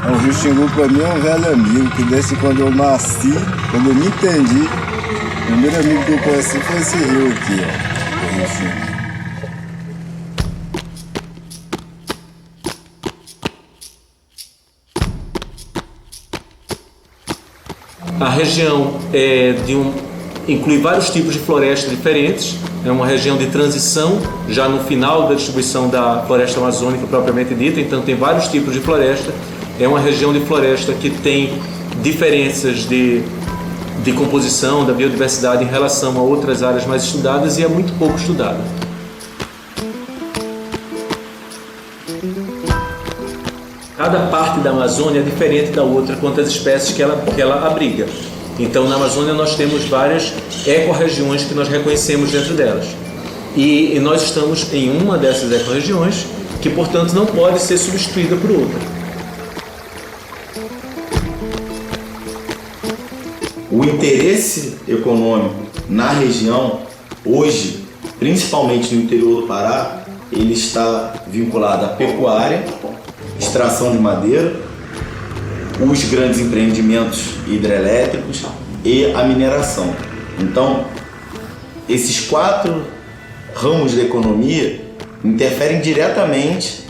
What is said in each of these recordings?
O Rio Xingu para mim é um velho amigo, que desde quando eu nasci, quando eu me entendi, o primeiro amigo que eu conheci foi esse rio aqui, ó, o Rio Xingu. A região inclui vários tipos de florestas diferentes. É uma região de transição, já no final da distribuição da floresta amazônica propriamente dita, então tem vários tipos de floresta. É uma região de floresta que tem diferenças de composição da biodiversidade em relação a outras áreas mais estudadas e é muito pouco estudada. Cada parte da Amazônia é diferente da outra quanto às espécies que ela abriga. Então, na Amazônia nós temos várias ecorregiões que nós reconhecemos dentro delas. E nós estamos em uma dessas ecorregiões que, portanto, não pode ser substituída por outra. O interesse econômico na região, hoje, principalmente no interior do Pará, ele está vinculado à pecuária, extração de madeira, os grandes empreendimentos hidrelétricos e a mineração. Então, esses 4 ramos da economia interferem diretamente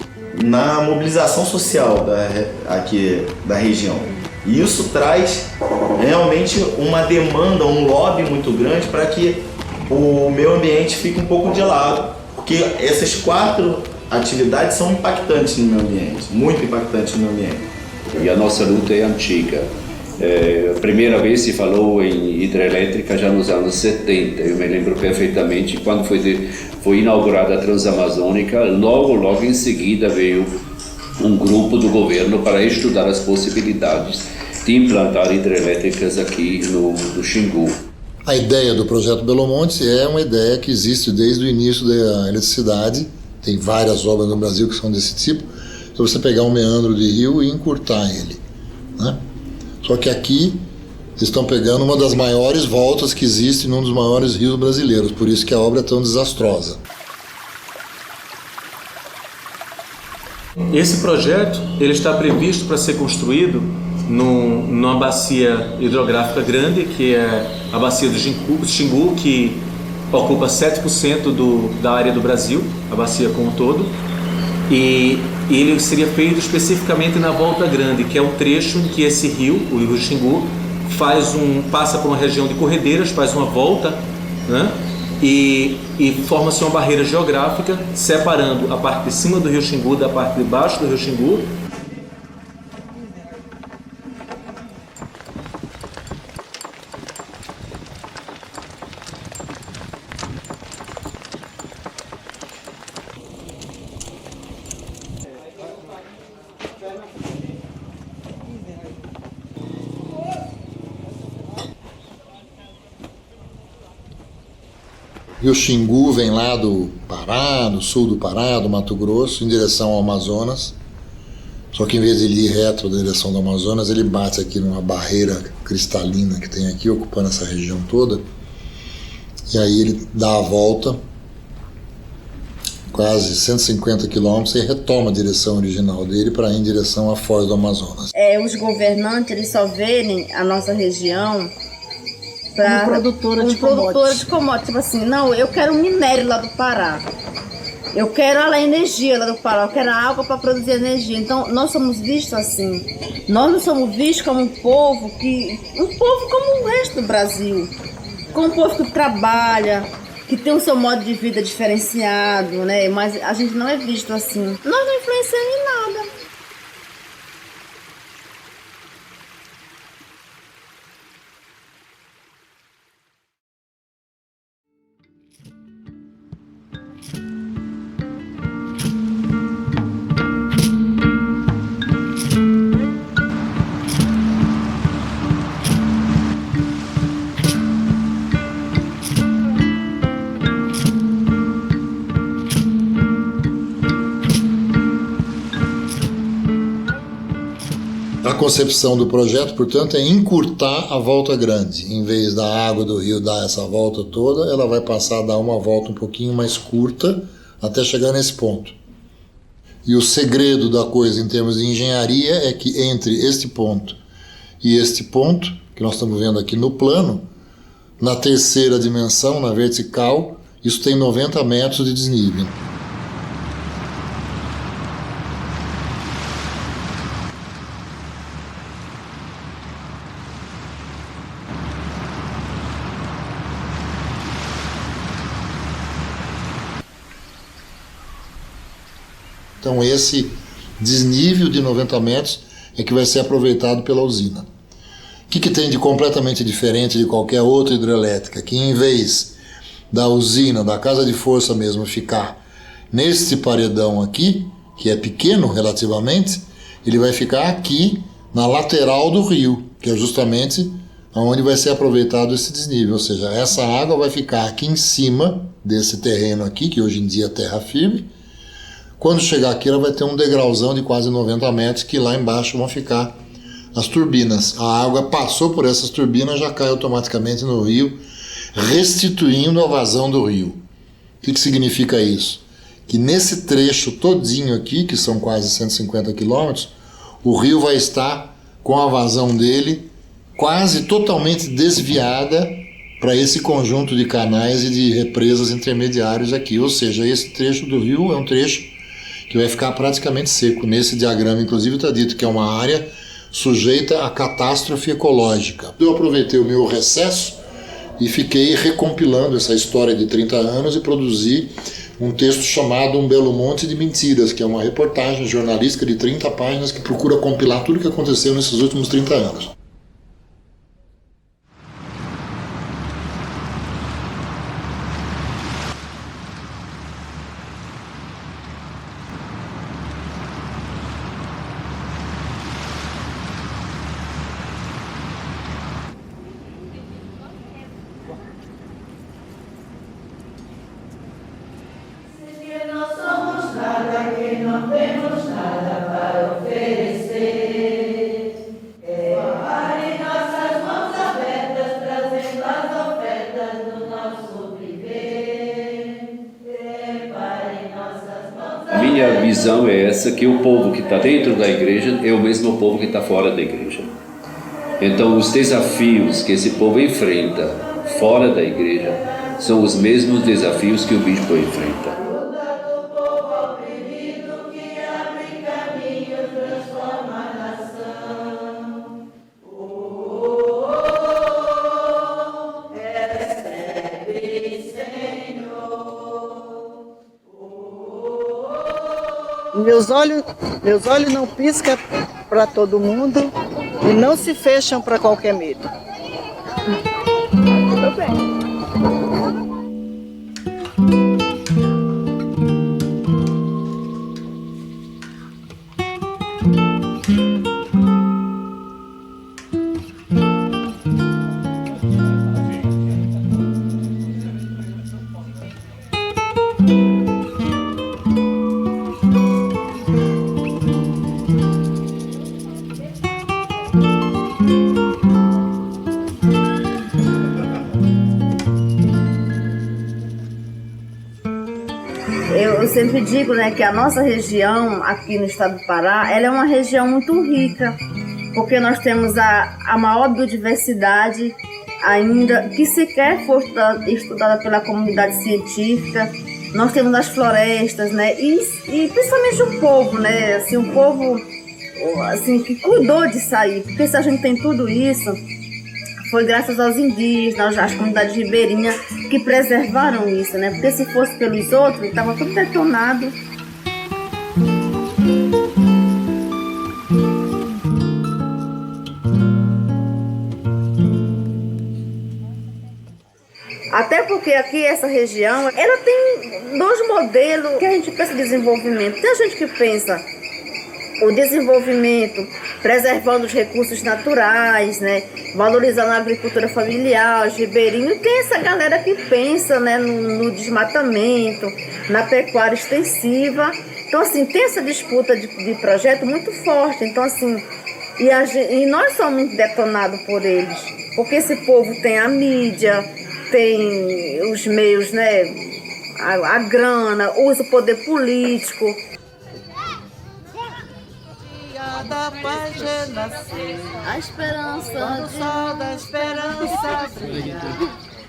na mobilização social da região. E isso traz realmente uma demanda, um lobby muito grande para que o meio ambiente fique um pouco de lado, porque essas 4 atividades são impactantes no meio ambiente, muito impactantes no meio ambiente. E a nossa luta é antiga. A primeira vez se falou em hidrelétrica já nos anos 70, eu me lembro perfeitamente, quando foi inaugurada a Transamazônica, logo em seguida veio um grupo do governo para estudar as possibilidades de implantar hidrelétricas aqui no Xingu. A ideia do projeto Belo Monte é uma ideia que existe desde o início da eletricidade, tem várias obras no Brasil que são desse tipo, é você pegar um meandro de rio e encurtar ele, né? Só que aqui eles estão pegando uma das maiores voltas que existe num dos maiores rios brasileiros, por isso que a obra é tão desastrosa. Esse projeto ele está previsto para ser construído numa bacia hidrográfica grande, que é a bacia do Xingu, que ocupa 7% da área do Brasil, a bacia como um todo, e ele seria feito especificamente na Volta Grande, que é um trecho em que esse rio, o Rio Xingu, passa por uma região de corredeiras, faz uma volta, né? E forma-se uma barreira geográfica separando a parte de cima do Rio Xingu da parte de baixo do Rio Xingu. Rio Xingu vem lá do Pará, do sul do Pará, do Mato Grosso, em direção ao Amazonas. Só que em vez de ele ir reto na direção do Amazonas, ele bate aqui numa barreira cristalina que tem aqui, ocupando essa região toda. E aí ele dá a volta, quase 150 quilômetros, e retoma a direção original dele para ir em direção à Foz do Amazonas. Os governantes, eles só verem a nossa região para produtora de commodities. Tipo assim, não, eu quero um minério lá do Pará. Eu quero a energia lá do Pará, eu quero a água para produzir energia. Então, nós somos vistos assim. Nós não somos vistos como um povo como o resto do Brasil. Como um povo que trabalha, que tem o seu modo de vida diferenciado, né? Mas a gente não é visto assim. Nós não influenciamos em nada. A concepção do projeto, portanto, é encurtar a volta grande. Em vez da água do rio dar essa volta toda, ela vai passar a dar uma volta um pouquinho mais curta até chegar nesse ponto. E o segredo da coisa em termos de engenharia é que entre este ponto e este ponto, que nós estamos vendo aqui no plano, na terceira dimensão, na vertical, isso tem 90 metros de desnível. Então esse desnível de 90 metros é que vai ser aproveitado pela usina. O que tem de completamente diferente de qualquer outra hidrelétrica? Que em vez da usina, da casa de força mesmo, ficar neste paredão aqui, que é pequeno relativamente, ele vai ficar aqui na lateral do rio, que é justamente onde vai ser aproveitado esse desnível. Ou seja, essa água vai ficar aqui em cima desse terreno aqui, que hoje em dia é terra firme. Quando chegar aqui, ela vai ter um degrauzão de quase 90 metros, que lá embaixo vão ficar as turbinas. A água passou por essas turbinas, já cai automaticamente no rio, restituindo a vazão do rio. O que significa isso? Que nesse trecho todinho aqui, que são quase 150 quilômetros, o rio vai estar com a vazão dele quase totalmente desviada para esse conjunto de canais e de represas intermediários aqui. Ou seja, esse trecho do rio é um trecho que vai ficar praticamente seco. Nesse diagrama, inclusive, está dito que é uma área sujeita a catástrofe ecológica. Eu aproveitei o meu recesso e fiquei recompilando essa história de 30 anos e produzi um texto chamado Um Belo Monte de Mentiras, que é uma reportagem jornalística de 30 páginas que procura compilar tudo o que aconteceu nesses últimos 30 anos. Minha visão é essa, que o povo que está dentro da igreja é o mesmo povo que está fora da igreja. Então os desafios que esse povo enfrenta fora da igreja são os mesmos desafios que o bispo enfrenta. Meus olhos não piscam para todo mundo e não se fecham para qualquer medo. Tudo bem. Eu sempre digo, né, que a nossa região aqui no estado do Pará, ela é uma região muito rica, porque nós temos a maior biodiversidade ainda, que sequer foi estudada pela comunidade científica. nós temos as florestas, né? E principalmente o povo, né? Assim, o povo assim, que cuidou disso aí, porque se a gente tem tudo isso, foi graças aos indígenas, às comunidades ribeirinhas que preservaram isso, né? Porque se fosse pelos outros, estava tudo detonado. Até porque aqui, essa região, ela tem dois modelos que a gente pensa em desenvolvimento. Tem a gente que pensa o desenvolvimento preservando os recursos naturais, né? Valorizando a agricultura familiar, os ribeirinhos. E tem essa galera que pensa, né, no desmatamento, na pecuária extensiva. Então, assim, tem essa disputa de projeto muito forte. Então, assim, e nós somos detonados por eles. Porque esse povo tem a mídia, tem os meios, né, a grana, usa o poder político. Da paz renascer, A esperança quando o sol da esperança brilhar,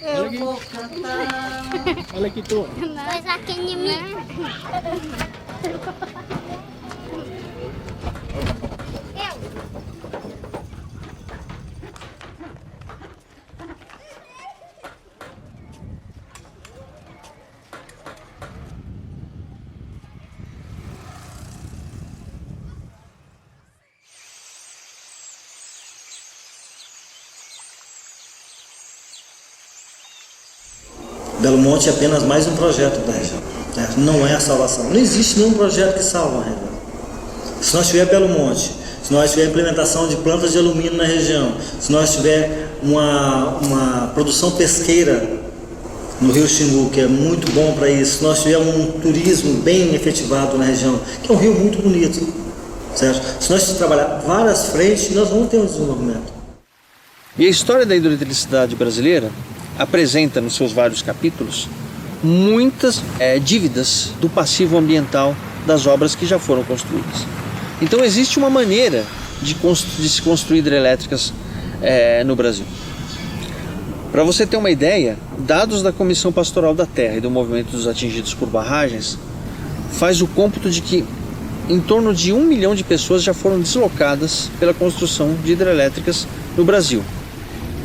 eu vou cantar. Olha aqui tu. Mas aqui em mim. Belo Monte é apenas mais um projeto da região, né? Não é a salvação. Não existe nenhum projeto que salva a região. Se nós tiver Belo Monte, se nós tiver implementação de plantas de alumínio na região, se nós tiver uma produção pesqueira no Rio Xingu, que é muito bom para isso, se nós tivermos um turismo bem efetivado na região, que é um rio muito bonito, certo? Se nós trabalhar várias frentes, nós vamos ter um desenvolvimento. E a história da hidroeletricidade brasileira apresenta nos seus vários capítulos muitas dívidas do passivo ambiental das obras que já foram construídas. Então existe uma maneira de se construir hidrelétricas no Brasil. Para você ter uma ideia, dados da Comissão Pastoral da Terra e do Movimento dos Atingidos por Barragens faz o cômputo de que em torno de 1 milhão de pessoas já foram deslocadas pela construção de hidrelétricas no Brasil.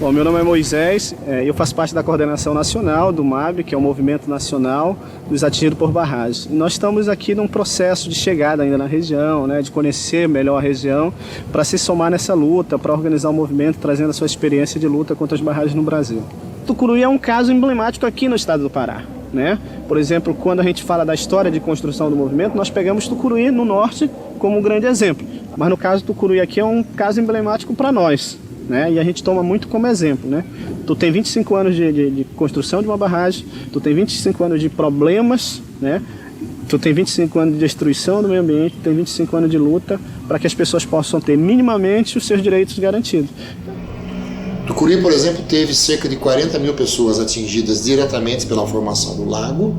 Bom, meu nome é Moisés, eu faço parte da coordenação nacional do MAB, que é o Movimento Nacional dos Atingidos por Barragens. E nós estamos aqui num processo de chegada ainda na região, né, de conhecer melhor a região, para se somar nessa luta, para organizar um movimento trazendo a sua experiência de luta contra as barragens no Brasil. Tucuruí é um caso emblemático aqui no estado do Pará, né? Por exemplo, quando a gente fala da história de construção do movimento, nós pegamos Tucuruí no norte como um grande exemplo. Mas no caso do Tucuruí aqui é um caso emblemático para nós, né? E a gente toma muito como exemplo, né? Tu tem 25 anos de construção de uma barragem, tu tem 25 anos de problemas, né? Tu tem 25 anos de destruição do meio ambiente, tu tem 25 anos de luta para que as pessoas possam ter minimamente os seus direitos garantidos. Tucuruí, por exemplo, teve cerca de 40 mil pessoas atingidas diretamente pela formação do lago.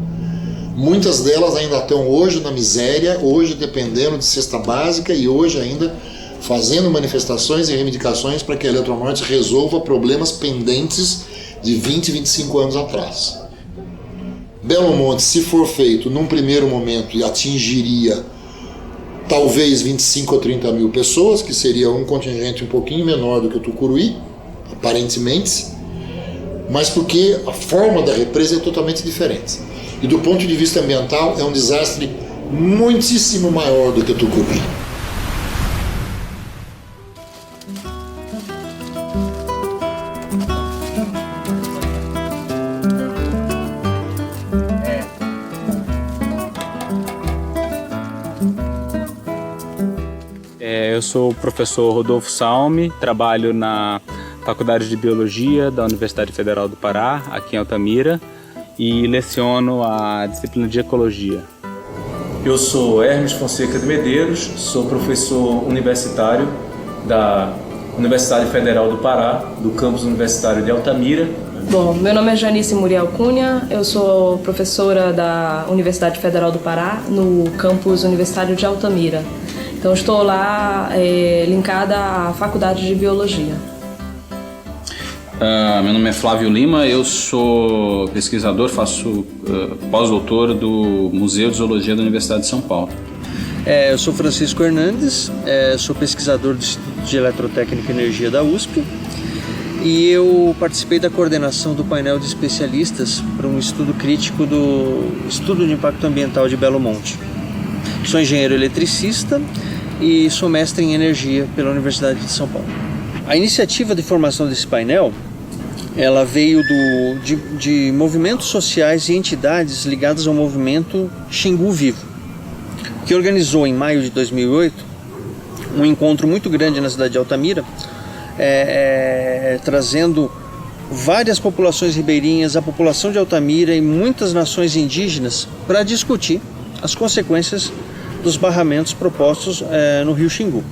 Muitas delas ainda estão hoje na miséria, hoje dependendo de cesta básica e hoje ainda fazendo manifestações e reivindicações para que a Eletronorte resolva problemas pendentes de 20, 25 anos atrás. Belo Monte, se for feito num primeiro momento, atingiria talvez 25 ou 30 mil pessoas, que seria um contingente um pouquinho menor do que o Tucuruí, aparentemente, mas porque a forma da represa é totalmente diferente. E do ponto de vista ambiental, é um desastre muitíssimo maior do que o Tucuruí. Eu sou o professor Rodolfo Salme, trabalho na Faculdade de Biologia da Universidade Federal do Pará, aqui em Altamira, e leciono a disciplina de Ecologia. Eu sou Hermes Fonseca de Medeiros, sou professor universitário da Universidade Federal do Pará, do campus universitário de Altamira. Bom, meu nome é Janice Muriel Cunha, eu sou professora da Universidade Federal do Pará, no campus universitário de Altamira. Então estou lá linkada à Faculdade de Biologia. Meu nome é Flávio Lima, eu sou pesquisador, faço pós-doutor do Museu de Zoologia da Universidade de São Paulo. Eu sou Francisco Hernandes, sou pesquisador do Instituto de Eletrotécnica e Energia da USP e eu participei da coordenação do painel de especialistas para um estudo crítico do Estudo de Impacto Ambiental de Belo Monte. Sou engenheiro eletricista e sou mestre em energia pela Universidade de São Paulo. A iniciativa de formação desse painel ela veio de movimentos sociais e entidades ligadas ao movimento Xingu Vivo, que organizou em maio de 2008 um encontro muito grande na cidade de Altamira, trazendo várias populações ribeirinhas, a população de Altamira e muitas nações indígenas para discutir as consequências dos barramentos propostos no rio Xingu.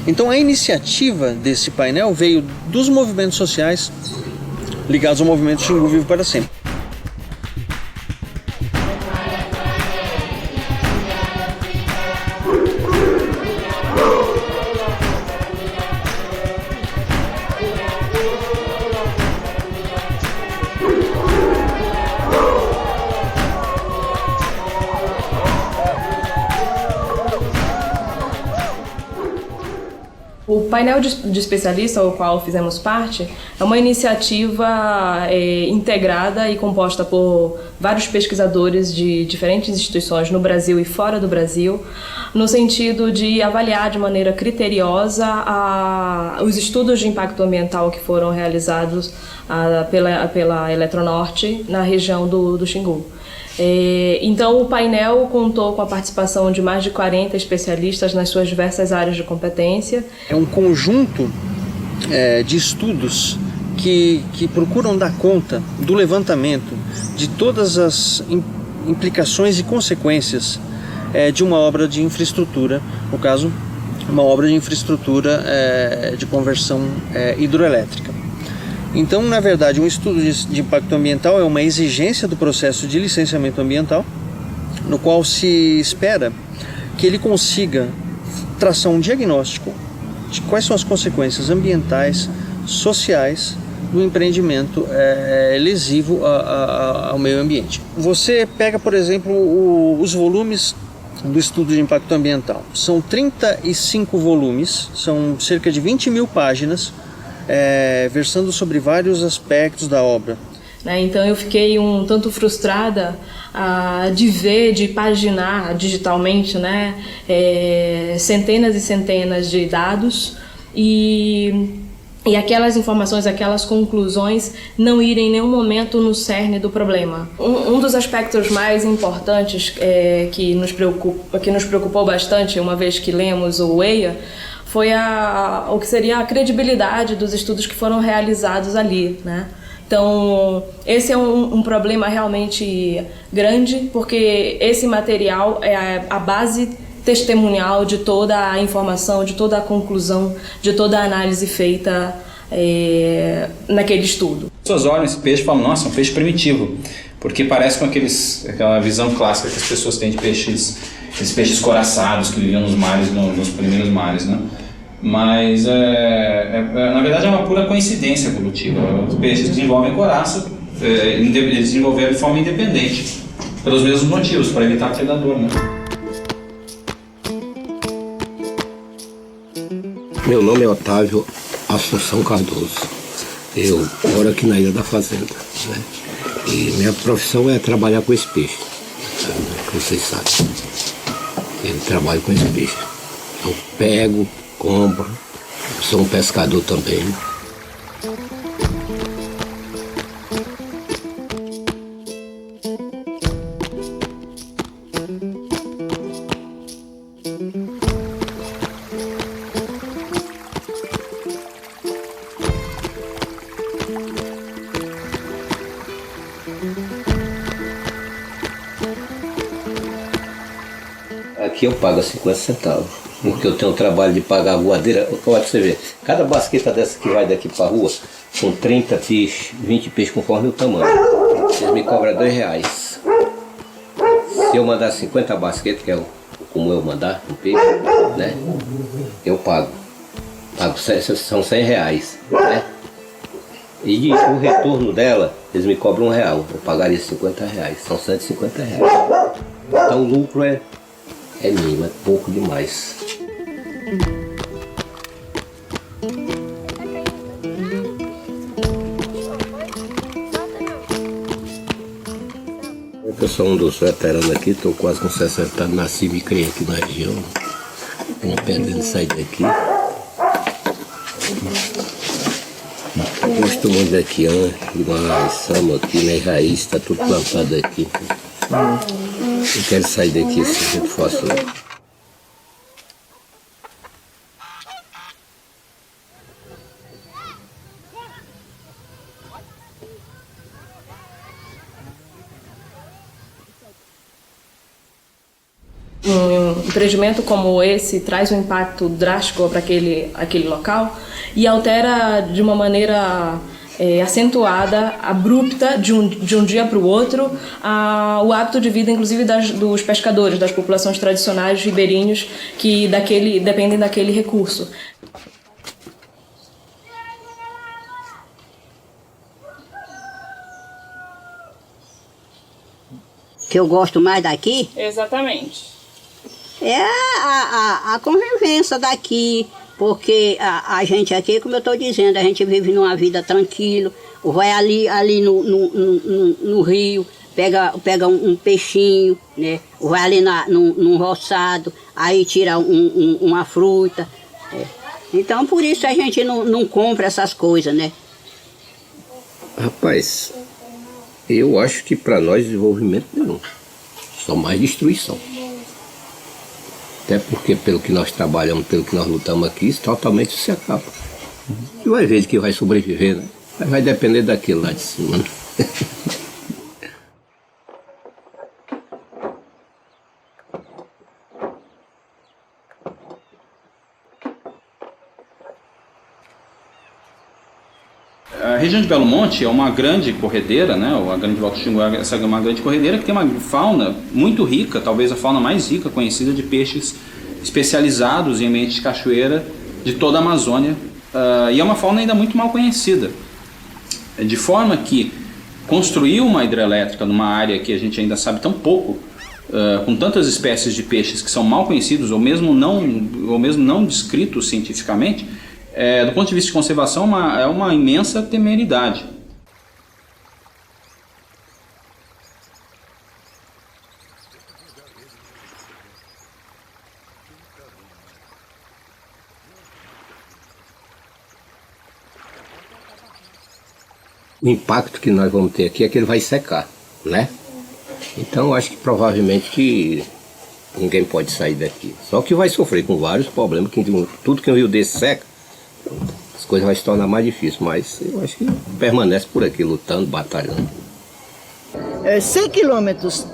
Então a iniciativa desse painel veio dos movimentos sociais ligados ao movimento Xingu Vivo para Sempre. O painel de especialistas ao qual fizemos parte é uma iniciativa integrada e composta por vários pesquisadores de diferentes instituições no Brasil e fora do Brasil, no sentido de avaliar de maneira criteriosa os estudos de impacto ambiental que foram realizados pela Eletronorte na região do Xingu. Então o painel contou com a participação de mais de 40 especialistas nas suas diversas áreas de competência. É um conjunto de estudos que procuram dar conta do levantamento de todas as implicações e consequências de uma obra de infraestrutura, no caso, uma obra de infraestrutura de conversão hidroelétrica. Então, na verdade, um estudo de impacto ambiental é uma exigência do processo de licenciamento ambiental, no qual se espera que ele consiga traçar um diagnóstico de quais são as consequências ambientais, sociais do empreendimento lesivo ao meio ambiente. Você pega, por exemplo, os volumes do estudo de impacto ambiental. São 35 volumes, são cerca de 20 mil páginas, versando sobre vários aspectos da obra. Então eu fiquei um tanto frustrada de paginar digitalmente, centenas e centenas de dados e aquelas informações, aquelas conclusões não irem em nenhum momento no cerne do problema. Um dos aspectos mais importantes que nos preocupou bastante, uma vez que lemos o EIA, foi o que seria a credibilidade dos estudos que foram realizados ali, Então, esse é um problema realmente grande, porque esse material é a base testemunial de toda a informação, de toda a conclusão, de toda a análise feita naquele estudo. As pessoas olham esse peixe e falam, nossa, é um peixe primitivo, porque parece com aquela visão clássica que as pessoas têm de peixes, esses peixes coraçados que viviam nos mares, nos primeiros mares, Mas, na verdade, é uma pura coincidência evolutiva. Os peixes desenvolvem coraça, eles desenvolveram de forma independente, pelos mesmos motivos, para evitar predador, Meu nome é Otávio Assunção Cardoso. Eu moro aqui na Ilha da Fazenda, E minha profissão é trabalhar com esse peixe, que vocês sabem. Eu trabalho com esse peixe. Eu pego, compro, sou um pescador também. Aqui eu pago 50 centavos, porque eu tenho o trabalho de pagar a voadeira. Olha você ver, cada basqueta dessa que vai daqui para a rua, são 30 peixes, 20 peixes conforme o tamanho. Eles me cobram R$2. Se eu mandar 50 basquetas, que é como eu mandar um peixe, Eu pago. São R$100, E o retorno dela, eles me cobram R$1. Eu pagaria R$50, são R$150. Então o lucro é mínimo, é pouco demais. Eu sou um dos veteranos aqui, estou quase com 60 anos, nasci e me criei aqui na região. Tenho pena de sair daqui. Gosto muito daqui, mas sama aqui, né? Raiz, está tudo plantado aqui. Eu quero sair daqui assim, muito fácil. Um empreendimento como esse traz um impacto drástico para aquele local e altera de uma maneira acentuada, abrupta, de um dia para o outro, o hábito de vida, inclusive dos pescadores, das populações tradicionais ribeirinhos que dependem daquele recurso. Que eu gosto mais daqui? Exatamente. É a convivência daqui, porque a gente aqui, como eu estou dizendo, a gente vive numa vida tranquila, vai ali no rio, pega um peixinho, né? Vai ali num roçado, aí tira uma fruta. Então, por isso a gente não compra essas coisas, né? Rapaz, eu acho que para nós desenvolvimento nenhum, só mais destruição. Até porque pelo que nós trabalhamos, pelo que nós lutamos aqui, isso totalmente se acaba. E vai ver de que vai sobreviver, né? Vai depender daquilo lá de cima, né? A região de Belo Monte é uma grande corredeira, né? A Grande Volta do Xingu é uma grande corredeira que tem uma fauna muito rica, talvez a fauna mais rica conhecida de peixes especializados em ambiente de cachoeira de toda a Amazônia, e é uma fauna ainda muito mal conhecida. De forma que construir uma hidrelétrica numa área que a gente ainda sabe tão pouco, com tantas espécies de peixes que são mal conhecidos ou mesmo não descritos cientificamente, do ponto de vista de conservação, é uma imensa temeridade. O impacto que nós vamos ter aqui é que ele vai secar, né? Então eu acho que provavelmente que ninguém pode sair daqui. Só que vai sofrer com vários problemas, que tudo que um rio desse seca, as coisas vão se tornar mais difíceis, mas eu acho que permanece por aqui, lutando, batalhando. 100 quilômetros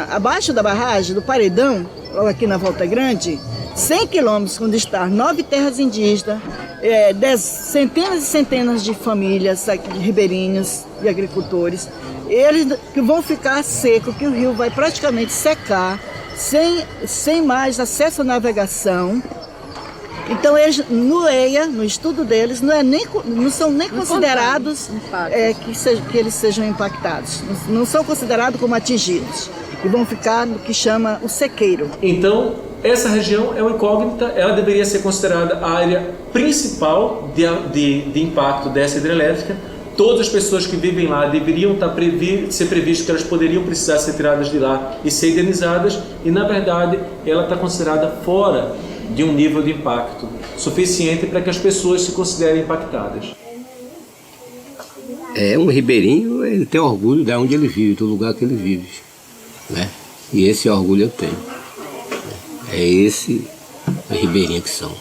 abaixo da barragem, do Paredão, logo aqui na Volta Grande, 100 quilômetros onde estão 9 terras indígenas, centenas e centenas de famílias, de ribeirinhos e agricultores, eles que vão ficar secos, que o rio vai praticamente secar, sem mais acesso à navegação. Então eles, no EIA, no estudo deles, não são nem considerados que eles sejam impactados, não são considerados como atingidos, e vão ficar no que chama o sequeiro. Então, essa região é uma incógnita, ela deveria ser considerada a área principal de impacto dessa hidrelétrica. Todas as pessoas que vivem lá deveriam ser previsto que elas poderiam precisar ser tiradas de lá e ser indenizadas, e na verdade ela está considerada fora de um nível de impacto suficiente para que as pessoas se considerem impactadas. Um ribeirinho, ele tem orgulho de onde ele vive, do lugar que ele vive, né? E esse orgulho eu tenho. É esse ribeirinho que são.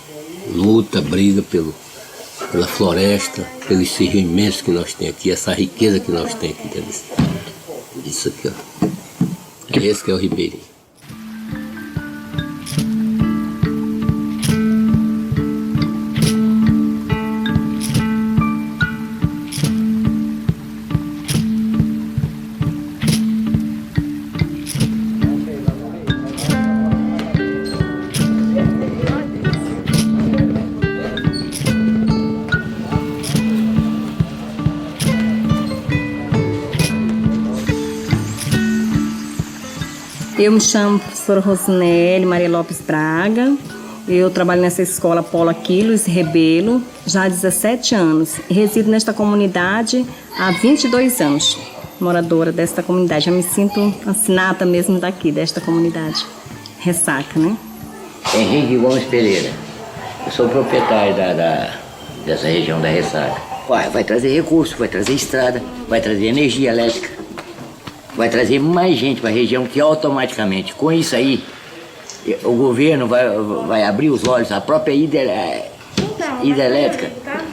Luta, briga pela floresta, pelo rio imenso que nós temos aqui, essa riqueza que nós temos aqui dentro disso aqui, ó. Esse que é o ribeirinho. Eu me chamo professora Rosinelli Maria Lopes Braga. Eu trabalho nessa escola Paulo Aquiles Rebelo já há 17 anos e resido nesta comunidade há 22 anos. Moradora desta comunidade, já me sinto assinata mesmo daqui, desta comunidade. Ressaca, né? Henrique Gomes Pereira. Eu sou proprietário dessa região da Ressaca. Vai trazer recurso, vai trazer estrada, vai trazer energia elétrica, vai trazer mais gente para a região que automaticamente, com isso aí, o governo vai abrir os olhos, a própria hidrelétrica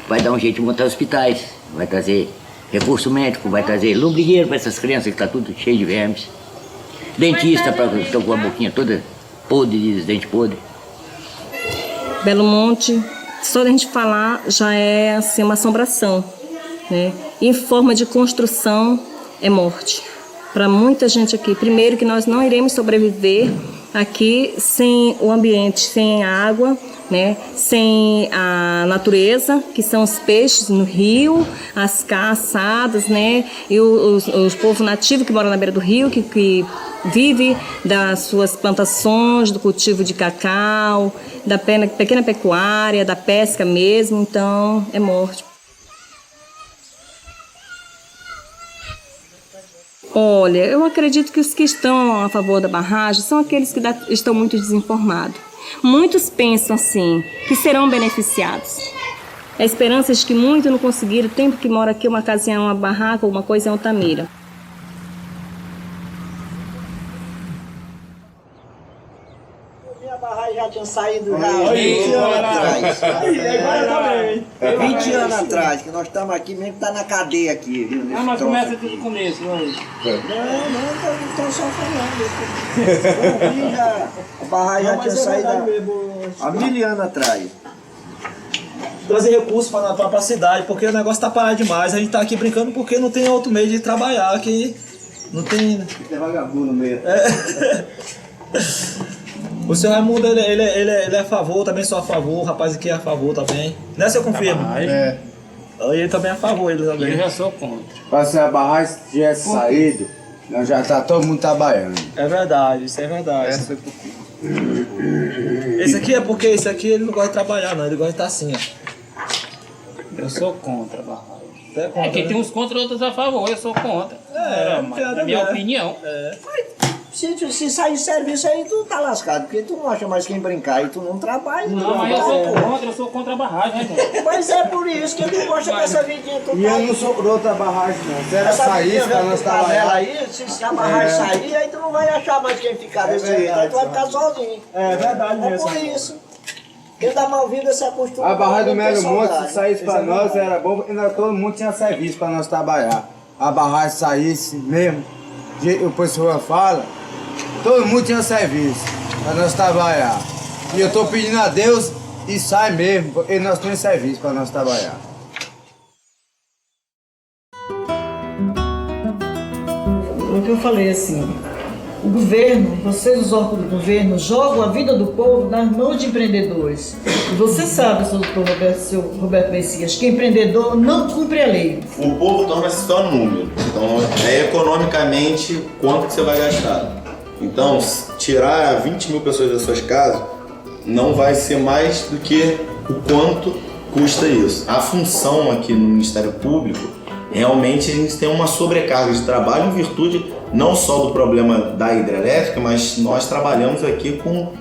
vai dar um jeito de montar hospitais, vai trazer recurso médico, vai trazer lombrigueiro para essas crianças que estão tudo cheio de vermes, dentista para que estão com a boquinha toda podre, de dente podre. Belo Monte, só da gente falar já é assim, uma assombração, né? Em forma de construção é morte. Para muita gente aqui, primeiro que nós não iremos sobreviver aqui sem o ambiente, sem a água, né? Sem a natureza, que são os peixes no rio, as caçadas, né? E os povos nativos que moram na beira do rio, que vive das suas plantações, do cultivo de cacau, da pequena pecuária, da pesca mesmo, então é morte. Olha, eu acredito que os que estão a favor da barragem são aqueles que estão muito desinformados. Muitos pensam assim, que serão beneficiados. A esperança de que muitos não conseguiram, o tempo que mora aqui, uma casinha, uma barraca, alguma coisa em Altamira. A barragem já tinha saído já 20 anos atrás. 20 anos atrás, que nós estamos aqui mesmo, está na cadeia aqui. Viu? Mas começa tudo do começo, não é? Não, estou só falando. A barragem já tinha saído há 1000 anos atrás. Trazer recursos para a cidade, porque o negócio está parado demais. A gente está aqui brincando porque não tem outro meio de trabalhar aqui. Não tem. Tem vagabundo no meio. O senhor Raimundo, ele é a favor, também sou a favor, o rapaz aqui é a favor também. Né, seu confirma? É. Ele também é a favor, ele também. Eu já sou contra. Mas se a barragem tivesse saído, nós já tá todo mundo trabalhando. É verdade, isso é verdade. Esse aqui é porque esse aqui ele não gosta de trabalhar, não, ele gosta de estar assim, ó. Eu sou contra a barragem. É contra, que tem uns contra e outros a favor, eu sou contra. Na minha opinião. Se sair de serviço aí, tu tá lascado, porque tu não acha mais quem brincar e tu não trabalha. Não, mas eu sou contra a barragem, né? Mas é por isso que ele gosta dessa vidinha que tu E eu não sou por outra barragem, não. Se ela saísse pra nós trabalhar. Aí, se a barragem sair, aí tu não vai achar mais quem ficar desse jeito, aí tu vai ficar sozinho. É verdade mesmo. É por isso. Quem dá mal vida se acostuma. A barragem do Melo Monte, se saísse pra nós, era bom, porque todo mundo tinha serviço pra nós trabalhar. A barragem saísse mesmo, o pessoal fala, todo mundo tinha serviço para nós trabalhar. E eu estou pedindo a Deus e sai mesmo, porque nós temos serviço para nós trabalhar. O que eu falei assim, o governo, vocês os órgãos do governo, jogam a vida do povo nas mãos de empreendedores. E você sabe, seu Roberto Messias, que empreendedor não cumpre a lei. O povo torna-se só número. Então, economicamente, quanto que você vai gastar. Então, tirar 20 mil pessoas das suas casas não vai ser mais do que o quanto custa isso. A função aqui no Ministério Público, realmente a gente tem uma sobrecarga de trabalho em virtude não só do problema da hidrelétrica, mas nós trabalhamos aqui com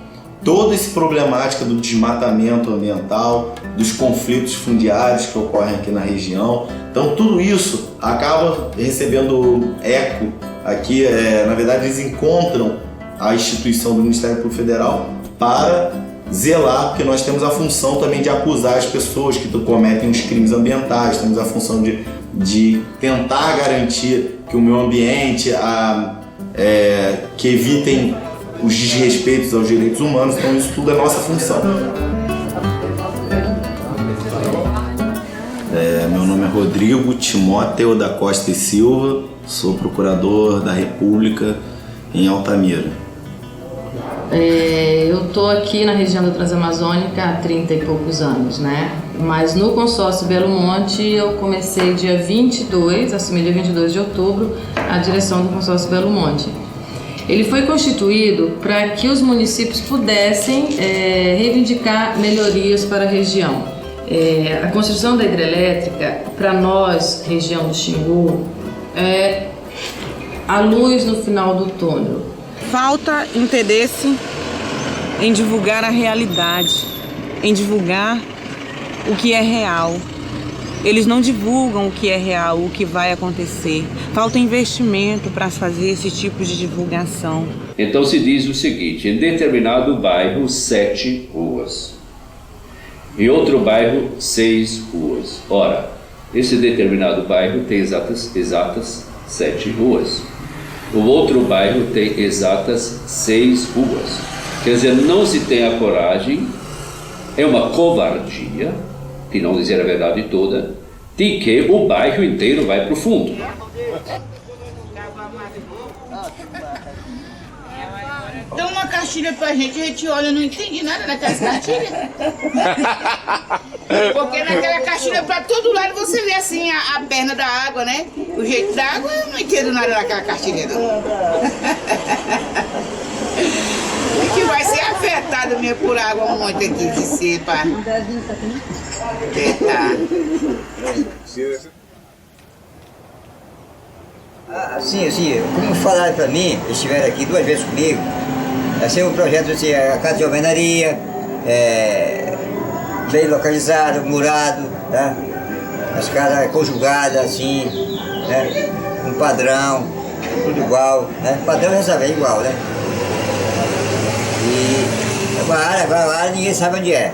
toda essa problemática do desmatamento ambiental, dos conflitos fundiários que ocorrem aqui na região. Então, tudo isso acaba recebendo eco aqui, na verdade eles encontram a instituição do Ministério Público Federal para zelar, porque nós temos a função também de acusar as pessoas que cometem os crimes ambientais, temos a função de tentar garantir que o meio ambiente, que evitem os desrespeitos aos direitos humanos, então isso tudo é nossa função. Meu nome é Rodrigo Timóteo da Costa e Silva, sou procurador da República em Altamira. Eu estou aqui na região da Transamazônica há 30 e poucos anos, né? Mas no consórcio Belo Monte eu comecei dia 22, assumi dia 22 de outubro, a direção do consórcio Belo Monte. Ele foi constituído para que os municípios pudessem reivindicar melhorias para a região. A construção da hidrelétrica, para nós, região do Xingu, é a luz no final do túnel. Falta interesse em divulgar a realidade, em divulgar o que é real. Eles não divulgam o que é real, o que vai acontecer. Falta investimento para fazer esse tipo de divulgação. Então se diz o seguinte: em determinado bairro, 7 ruas. Em outro bairro, 6 ruas. Ora, esse determinado bairro tem exatas 7 ruas. O outro bairro tem exatas 6 ruas. Quer dizer, não se tem a coragem, é uma covardia, de não dizer a verdade toda, de que o bairro inteiro vai para o fundo. Dá uma cartilha pra gente, a gente olha, não entende nada naquelas cartilhas. Porque naquela cartilha pra todo lado você vê assim a perna da água, né? O jeito da água, eu não entendo nada naquela cartilha não. E que vai ser afetado mesmo por água muito aqui de ser para Assim, como falaram para mim, eles estiveram aqui 2 vezes comigo, assim, um projeto assim, a casa de alvenaria, bem localizado, murado, tá? As casas conjugadas assim, né? Um padrão, tudo igual, né? Padrão já sabe, é igual, né? E agora a área ninguém sabe onde é.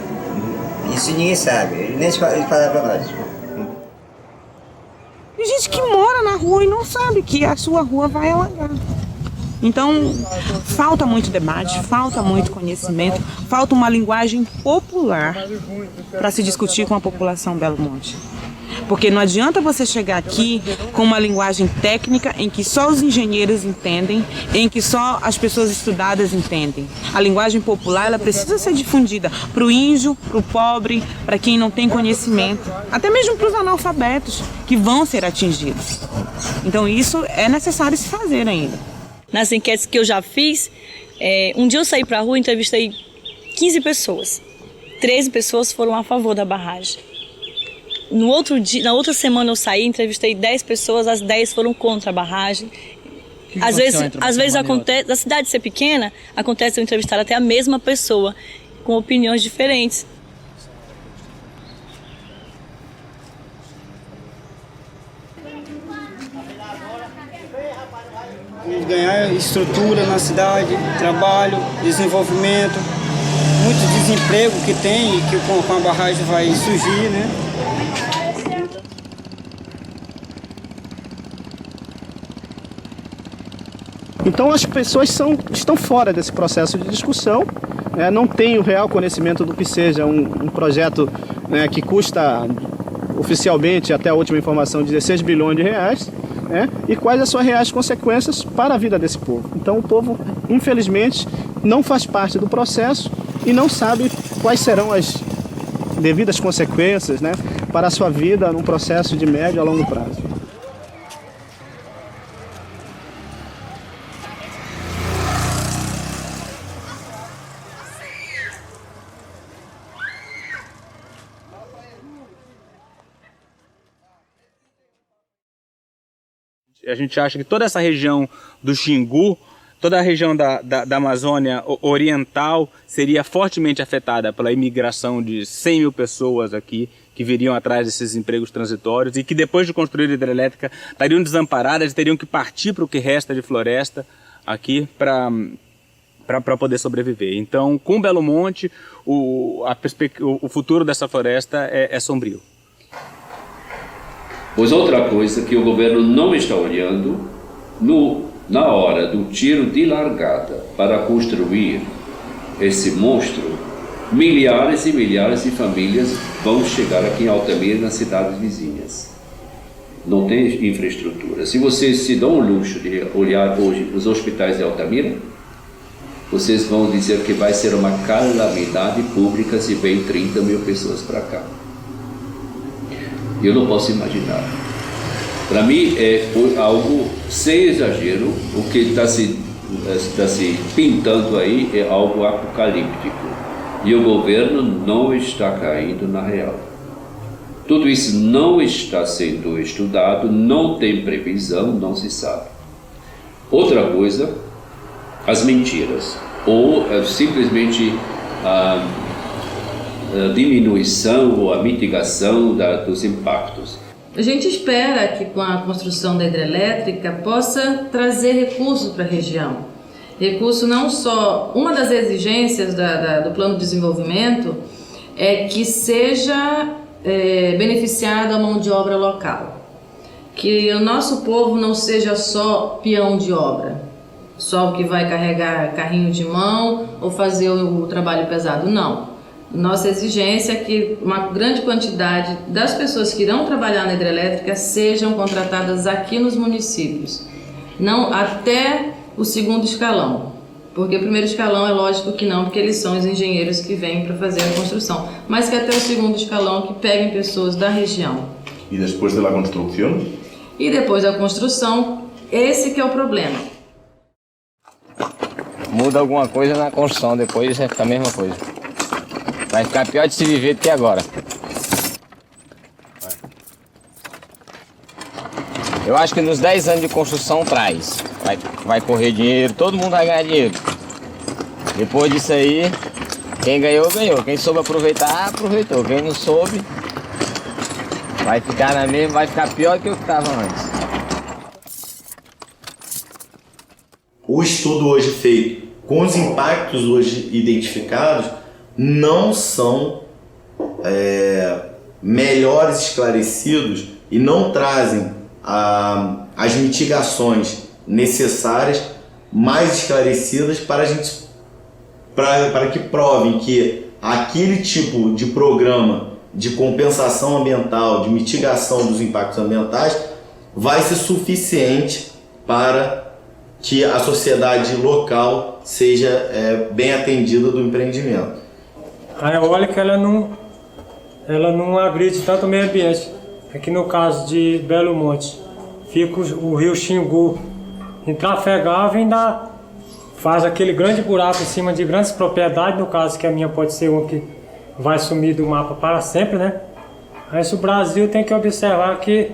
Isso ninguém sabe, ele nem falaram para nós. Tem gente que mora na rua e não sabe que a sua rua vai alagar. Então, falta muito debate, falta muito conhecimento, falta uma linguagem popular para se discutir com a população Belo Monte. Porque não adianta você chegar aqui com uma linguagem técnica em que só os engenheiros entendem, em que só as pessoas estudadas entendem. A linguagem popular, ela precisa ser difundida para o índio, para o pobre, para quem não tem conhecimento, até mesmo para os analfabetos que vão ser atingidos. Então isso é necessário se fazer ainda. Nas enquetes que eu já fiz, um dia eu saí para a rua e entrevistei 15 pessoas. 13 pessoas foram a favor da barragem. No outro dia, na outra semana eu saí, entrevistei 10 pessoas, as 10 foram contra a barragem. Às vezes acontece, da cidade ser pequena, acontece eu entrevistar até a mesma pessoa, com opiniões diferentes. Vamos ganhar estrutura na cidade, trabalho, desenvolvimento, muito desemprego que tem e que com a barragem vai surgir, né? Então as pessoas estão fora desse processo de discussão, não têm o real conhecimento do que seja um projeto, né, que custa oficialmente, até a última informação, 16 bilhões de reais, e quais as suas reais consequências para a vida desse povo. Então o povo, infelizmente, não faz parte do processo e não sabe quais serão as devidas consequências, né, para a sua vida num processo de médio a longo prazo. A gente acha que toda essa região do Xingu, toda a região da Amazônia Oriental seria fortemente afetada pela imigração de 100 mil pessoas aqui, que viriam atrás desses empregos transitórios e que depois de construir a hidrelétrica estariam desamparadas e teriam que partir para o que resta de floresta aqui para poder sobreviver. Então, com Belo Monte, o futuro dessa floresta é sombrio. Pois outra coisa que o governo não está olhando, na hora do tiro de largada para construir esse monstro, milhares e milhares de famílias vão chegar aqui em Altamira e nas cidades vizinhas. Não tem infraestrutura. Se vocês se dão o luxo de olhar hoje os hospitais de Altamira, vocês vão dizer que vai ser uma calamidade pública se vem 30 mil pessoas para cá. Eu não posso imaginar. Para mim é algo sem exagero o que está se está se pintando aí é algo apocalíptico. E o governo não está caindo na real. Tudo isso não está sendo estudado, não tem previsão, não se sabe. Outra coisa, as mentiras, ou simplesmente a diminuição ou a mitigação dos impactos. A gente espera que com a construção da hidrelétrica possa trazer recursos para a região. Recurso não só... Uma das exigências do plano de desenvolvimento é que seja beneficiada a mão de obra local. Que o nosso povo não seja só peão de obra, só o que vai carregar carrinho de mão ou fazer o trabalho pesado, não. Nossa exigência é que uma grande quantidade das pessoas que irão trabalhar na hidrelétrica sejam contratadas aqui nos municípios, não até o segundo escalão, porque o primeiro escalão é lógico que não, porque eles são os engenheiros que vêm para fazer a construção, mas que até o segundo escalão que peguem pessoas da região. E depois da construção? E depois da construção, esse que é o problema. Muda alguma coisa na construção, depois vai ficar a mesma coisa. Vai ficar pior de se viver do que agora. Eu acho que nos 10 anos de construção traz. Vai correr dinheiro, todo mundo vai ganhar dinheiro. Depois disso aí, quem ganhou, ganhou. Quem soube aproveitar, aproveitou. Quem não soube, vai ficar na mesma, vai ficar pior do que o que estava antes. O estudo hoje feito com os impactos hoje identificados não são melhores esclarecidos e não trazem as mitigações necessárias mais esclarecidas para que provem que aquele tipo de programa de compensação ambiental, de mitigação dos impactos ambientais vai ser suficiente para que a sociedade local seja bem atendida do empreendimento. A eólica ela não agride tanto o meio ambiente. Aqui no caso de Belo Monte, fica o rio Xingu intrafegável e ainda faz aquele grande buraco em cima de grandes propriedades, no caso que a minha pode ser uma que vai sumir do mapa para sempre, né? Mas o Brasil tem que observar que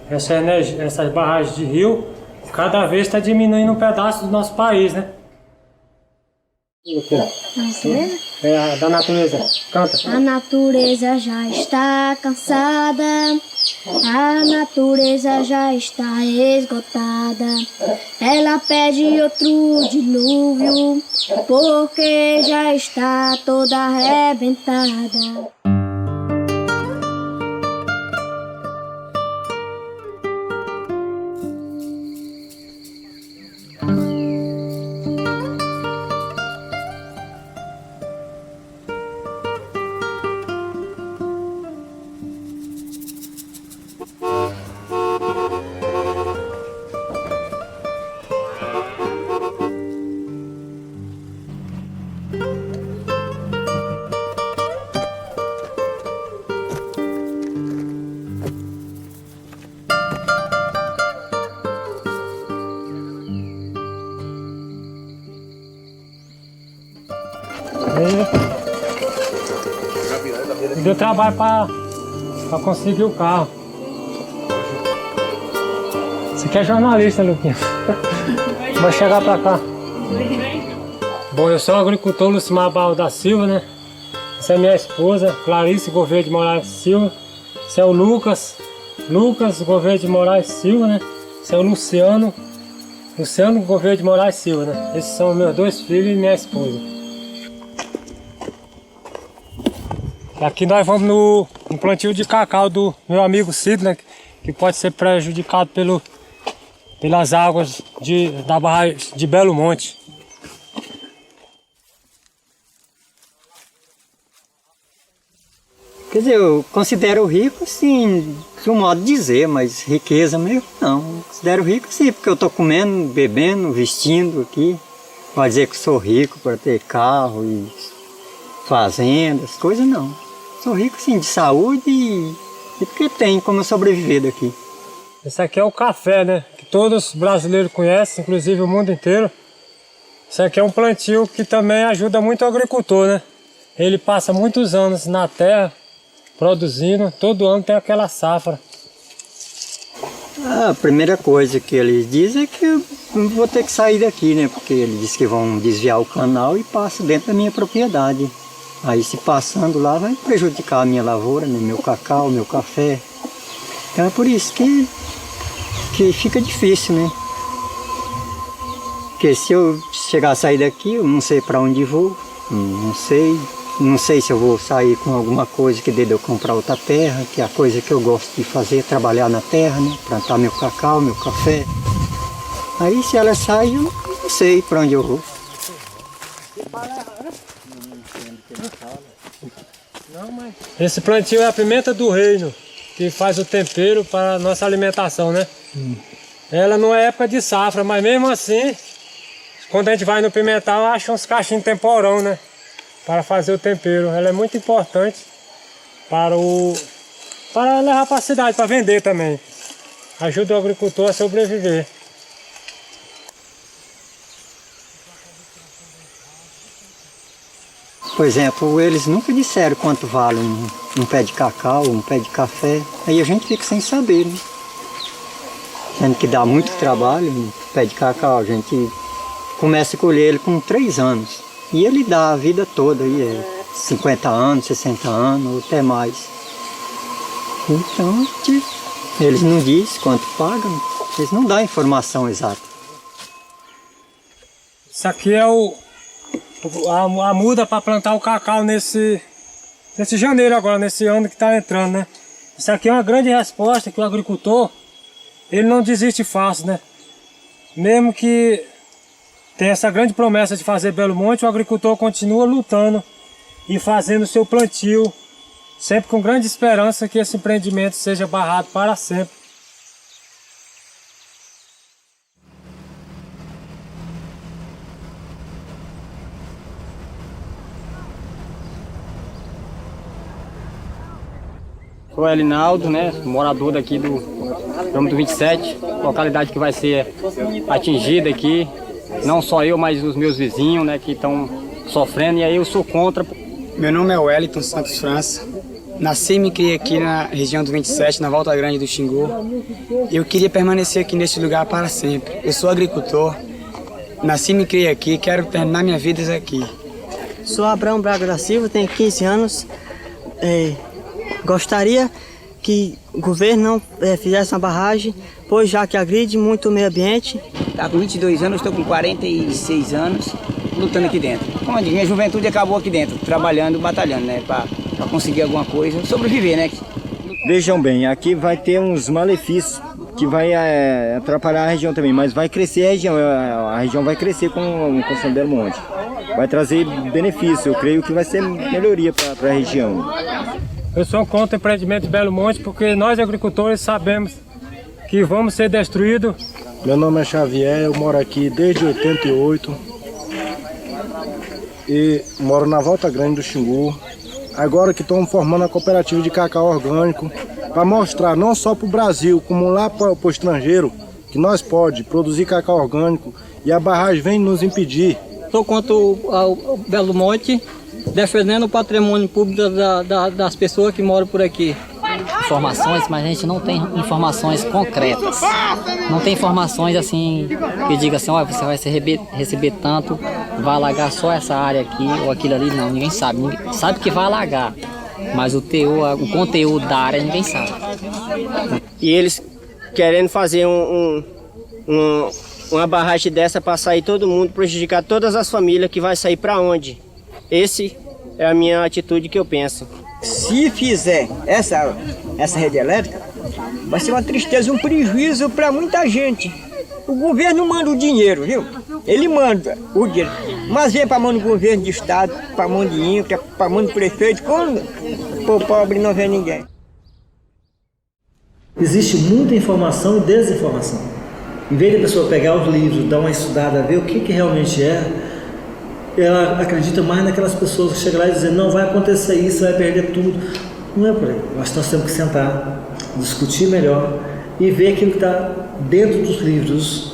essas barragens de rio cada vez está diminuindo um pedaço do nosso país, né? É da natureza. Canta. A natureza já está cansada, a natureza já está esgotada. Ela pede outro dilúvio, porque já está toda arrebentada. Deu trabalho para conseguir o carro. Você quer jornalista, Luquinha? Vai chegar para cá. Bom, eu sou o agricultor Lucimar Barro da Silva, né? Essa é minha esposa, Clarice Gouveia de Moraes Silva. Esse é o Lucas Gouveia de Moraes Silva, né? Esse é o Luciano Gouveia de Moraes Silva, né? Esses são meus 2 filhos e minha esposa. Aqui nós vamos no plantio de cacau do meu amigo Sidney, que pode ser prejudicado pelas águas da barragem de Belo Monte. Quer dizer, eu considero rico, sim, de um modo de dizer, mas riqueza mesmo não. Eu considero rico, sim, porque eu estou comendo, bebendo, vestindo aqui. Pode dizer que sou rico para ter carro e fazendas, coisas não. Sou rico, sim, de saúde e porque tem como sobreviver daqui. Esse aqui é o café, né? Que todos os brasileiros conhecem, inclusive o mundo inteiro. Isso aqui é um plantio que também ajuda muito o agricultor, né? Ele passa muitos anos na terra, produzindo, todo ano tem aquela safra. A primeira coisa que eles dizem é que eu vou ter que sair daqui, né? Porque eles dizem que vão desviar o canal e passa dentro da minha propriedade. Aí se passando lá vai prejudicar a minha lavoura, né? Meu cacau, meu café. Então é por isso que fica difícil, né? Porque se eu chegar a sair daqui, eu não sei para onde vou, não sei se eu vou sair com alguma coisa que dê de eu comprar outra terra, que é a coisa que eu gosto de fazer, trabalhar na terra, né? Plantar meu cacau, meu café. Aí se ela sai, eu não sei para onde eu vou. Esse plantio é a pimenta do reino, que faz o tempero para a nossa alimentação, né? Ela não é época de safra, mas mesmo assim, quando a gente vai no pimental, acha uns cachinhos temporão, né? Para fazer o tempero. Ela é muito importante para levar para a cidade, para vender também. Ajuda o agricultor a sobreviver. Por exemplo, eles nunca disseram quanto vale um pé de cacau, um pé de café. Aí a gente fica sem saber, né? Sendo que dá muito trabalho, um pé de cacau, a gente começa a colher ele com 3 anos. E ele dá a vida toda, aí 50 anos, 60 anos, ou até mais. Então, eles não dizem quanto pagam, eles não dão a informação exata. Isso aqui é a muda para plantar o cacau nesse janeiro agora, nesse ano que está entrando, né? Isso aqui é uma grande resposta que o agricultor, ele não desiste fácil, né? Mesmo que tem essa grande promessa de fazer Belo Monte, o agricultor continua lutando e fazendo o seu plantio, sempre com grande esperança que esse empreendimento seja barrado para sempre. Sou Elinaldo, né, morador daqui do quilômetro 27, localidade que vai ser atingida aqui. Não só eu, mas os meus vizinhos, né, que estão sofrendo, e aí eu sou contra. Meu nome é Wellington Santos França. Nasci e me criei aqui na região do 27, na Volta Grande do Xingu. Eu queria permanecer aqui neste lugar para sempre. Eu sou agricultor, nasci e me criei aqui, quero terminar minha vida aqui. Sou Abraão Braga da Silva, tenho 15 anos. Gostaria que o governo não fizesse uma barragem, pois já que agride muito o meio ambiente. Tá com 22 anos, estou com 46 anos, lutando aqui dentro. Como eu digo, minha juventude acabou aqui dentro, trabalhando, batalhando, né, para conseguir alguma coisa, sobreviver, né. Vejam bem, aqui vai ter uns malefícios que vai atrapalhar a região também, mas vai crescer a região vai crescer com a construção do Belo Monte. Vai trazer benefício, eu creio que vai ser melhoria para a região. Eu sou contra o empreendimento de Belo Monte porque nós agricultores sabemos que vamos ser destruídos. Meu nome é Xavier, eu moro aqui desde 88 e moro na Volta Grande do Xingu. Agora que estamos formando a cooperativa de cacau orgânico para mostrar não só para o Brasil, como lá para o estrangeiro, que nós podemos produzir cacau orgânico e a barragem vem nos impedir. Estou contra o Belo Monte, defendendo o patrimônio público das pessoas que moram por aqui. Informações, mas a gente não tem informações concretas. Não tem informações assim que diga assim, ó, você vai receber tanto, vai alagar só essa área aqui ou aquilo ali, não, ninguém sabe. Ninguém sabe que vai alagar, mas o conteúdo da área ninguém sabe. E eles querendo fazer uma barragem dessa para sair todo mundo, prejudicar todas as famílias, que vai sair para onde? Esse é a minha atitude que eu penso. Se fizer essa rede elétrica, vai ser uma tristeza, um prejuízo para muita gente. O governo manda o dinheiro, viu? Ele manda o dinheiro, mas vem para a mão do governo de estado, para a mão de INCRA, para a mão do prefeito, quando o pobre não vê ninguém. Existe muita informação e desinformação. Em vez da pessoa pegar os livros, dar uma estudada, ver o que realmente ela acredita mais naquelas pessoas que chegam lá e dizem, não, vai acontecer isso, vai perder tudo. Não é por aí. Nós temos que sentar, discutir melhor e ver aquilo que está dentro dos livros,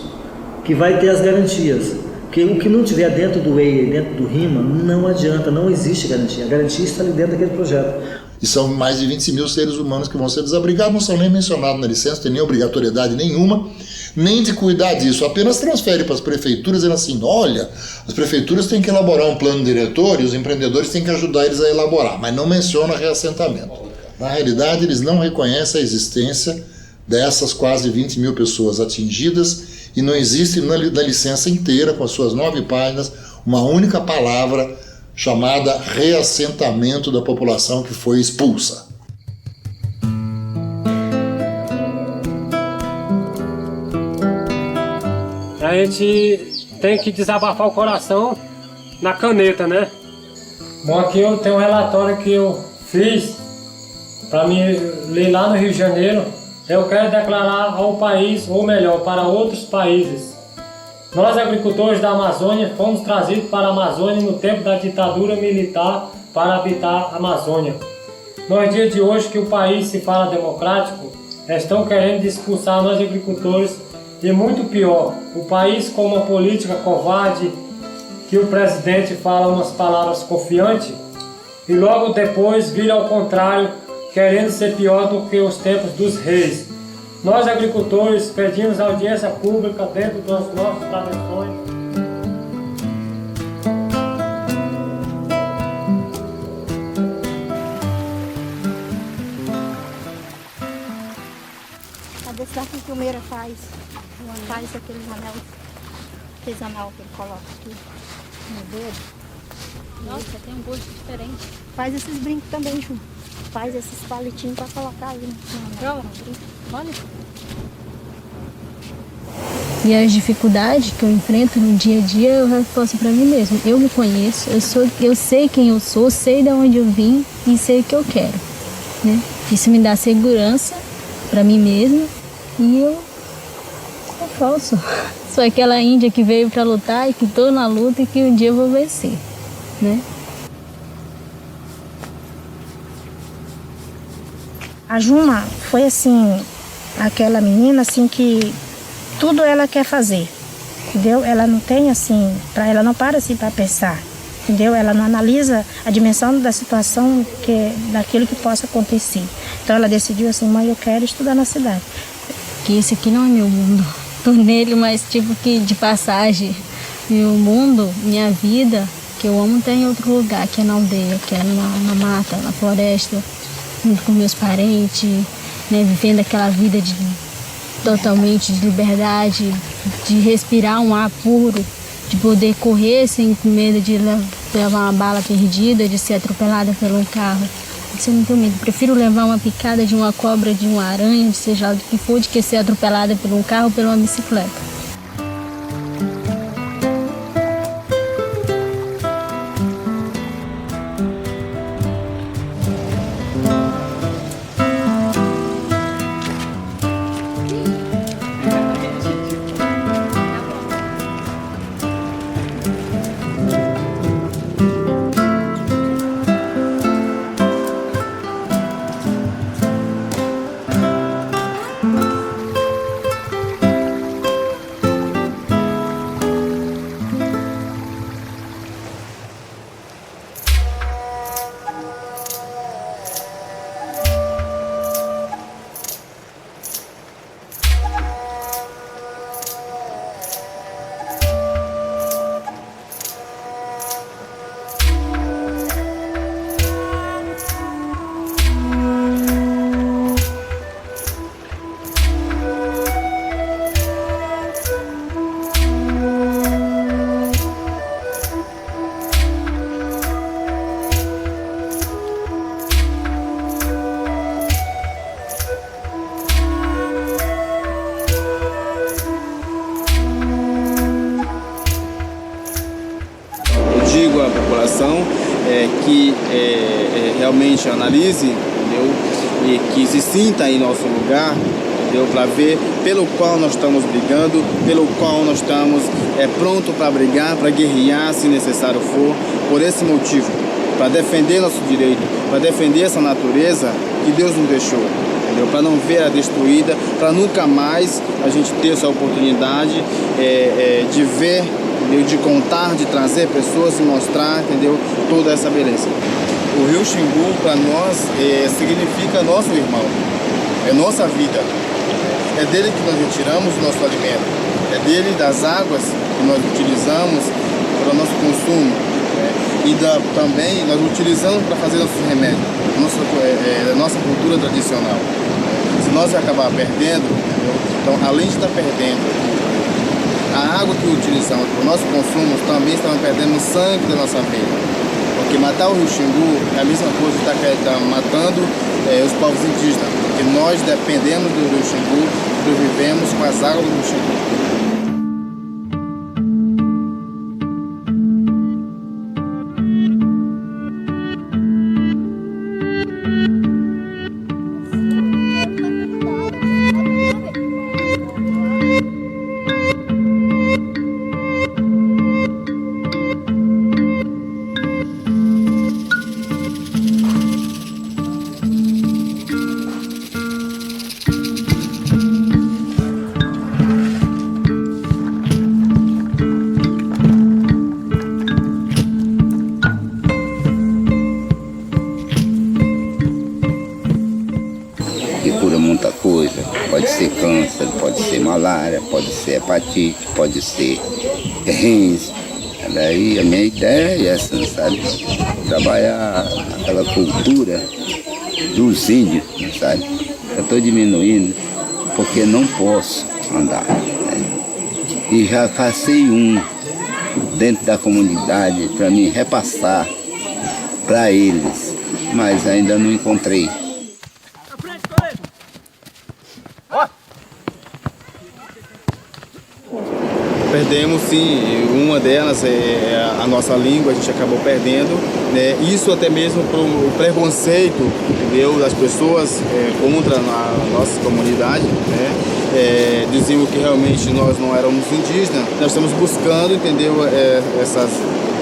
que vai ter as garantias, Porque o que não tiver dentro do EI, dentro do RIMA, não adianta, não existe garantia. A garantia está ali dentro daquele projeto. E são mais de 20 mil seres humanos que vão ser desabrigados, não são nem mencionados na licença, tem nem obrigatoriedade nenhuma, nem de cuidar disso, apenas transfere para as prefeituras dizendo assim, olha, as prefeituras têm que elaborar um plano diretor e os empreendedores têm que ajudar eles a elaborar, mas não menciona reassentamento. Na realidade, eles não reconhecem a existência dessas quase 20 mil pessoas atingidas e não existe na licença inteira, com as suas 9 páginas, uma única palavra chamada reassentamento da população que foi expulsa. A gente tem que desabafar o coração na caneta, né? Bom, aqui eu tenho um relatório que eu fiz para mim ler lá no Rio de Janeiro. Eu quero declarar ao país, ou melhor, para outros países. Nós, agricultores da Amazônia, fomos trazidos para a Amazônia no tempo da ditadura militar para habitar a Amazônia. Nos dias de hoje, que o país se fala democrático, estão querendo expulsar nós agricultores e muito pior, o país com uma política covarde, que o presidente fala umas palavras confiantes e logo depois vira ao contrário, querendo ser pior do que os tempos dos reis. Nós, agricultores, pedimos audiência pública dentro das nossas tradições. A dessa que o Meira faz aqueles anel artesanal que ele coloca aqui no dedo. Nossa, tem um gosto diferente. Faz esses brincos também, Ju. Faz esses palitinhos para colocar aí no anel. Olha. E as dificuldades que eu enfrento no dia a dia, eu reforço para mim mesmo. Eu me conheço, eu sei quem eu sou, sei de onde eu vim e sei o que eu quero, né? Isso me dá segurança para mim mesma e eu reforço. Sou aquela índia que veio para lutar e que estou na luta e que um dia eu vou vencer, né? A Juma foi assim, aquela menina assim que tudo ela quer fazer, entendeu? Ela não tem assim, ela não para assim para pensar, entendeu? Ela não analisa a dimensão da situação, daquilo que possa acontecer. Então ela decidiu assim, mãe, eu quero estudar na cidade. Que esse aqui não é meu mundo, tô nele, mas tipo que de passagem. Meu mundo, minha vida, que eu amo, tem em outro lugar, que é na aldeia, que é na mata, na floresta, junto com meus parentes, né, vivendo aquela vida totalmente de liberdade, de respirar um ar puro, de poder correr sem medo de levar uma bala perdida, de ser atropelada por um carro. Isso eu não tenho medo. Prefiro levar uma picada de uma cobra, de uma aranha, seja lá do que for, de que ser atropelada por um carro ou por uma bicicleta. Que realmente analise, entendeu? E que se sinta em nosso lugar, entendeu? Para ver pelo qual nós estamos brigando, pelo qual nós estamos pronto para brigar, para guerrear se necessário for, por esse motivo, para defender nosso direito, para defender essa natureza que Deus nos deixou, entendeu? Para não ver ela destruída, para nunca mais a gente ter essa oportunidade de ver entendeu? De contar, de trazer pessoas, de mostrar, entendeu? Toda essa beleza. O rio Xingu, para nós, significa nosso irmão, é nossa vida. É dele que nós retiramos o nosso alimento, é dele, das águas que nós utilizamos para o nosso consumo, e também nós utilizamos para fazer nossos remédios, nossa cultura tradicional. Se nós acabar perdendo, então além de estar perdendo a água que utilizamos para o nosso consumo, também estamos perdendo o sangue da nossa veia. Porque matar o rio Xingu é a mesma coisa que estar matando os povos indígenas, porque nós dependemos do rio Xingu, sobrevivemos com as águas do rio Xingu. Muita coisa, pode ser câncer, pode ser malária, pode ser hepatite, pode ser rins. Daí a minha ideia é essa, sabe? Trabalhar aquela cultura dos índios, sabe? Eu estou diminuindo porque não posso andar, né? E já passei dentro da comunidade para me repassar para eles, mas ainda não encontrei. Perdemos sim, uma delas é a nossa língua, a gente acabou perdendo, né? Isso até mesmo o preconceito, entendeu? Das pessoas contra a nossa comunidade, né? Diziam que realmente nós não éramos indígenas. Nós estamos buscando, entendeu? Essas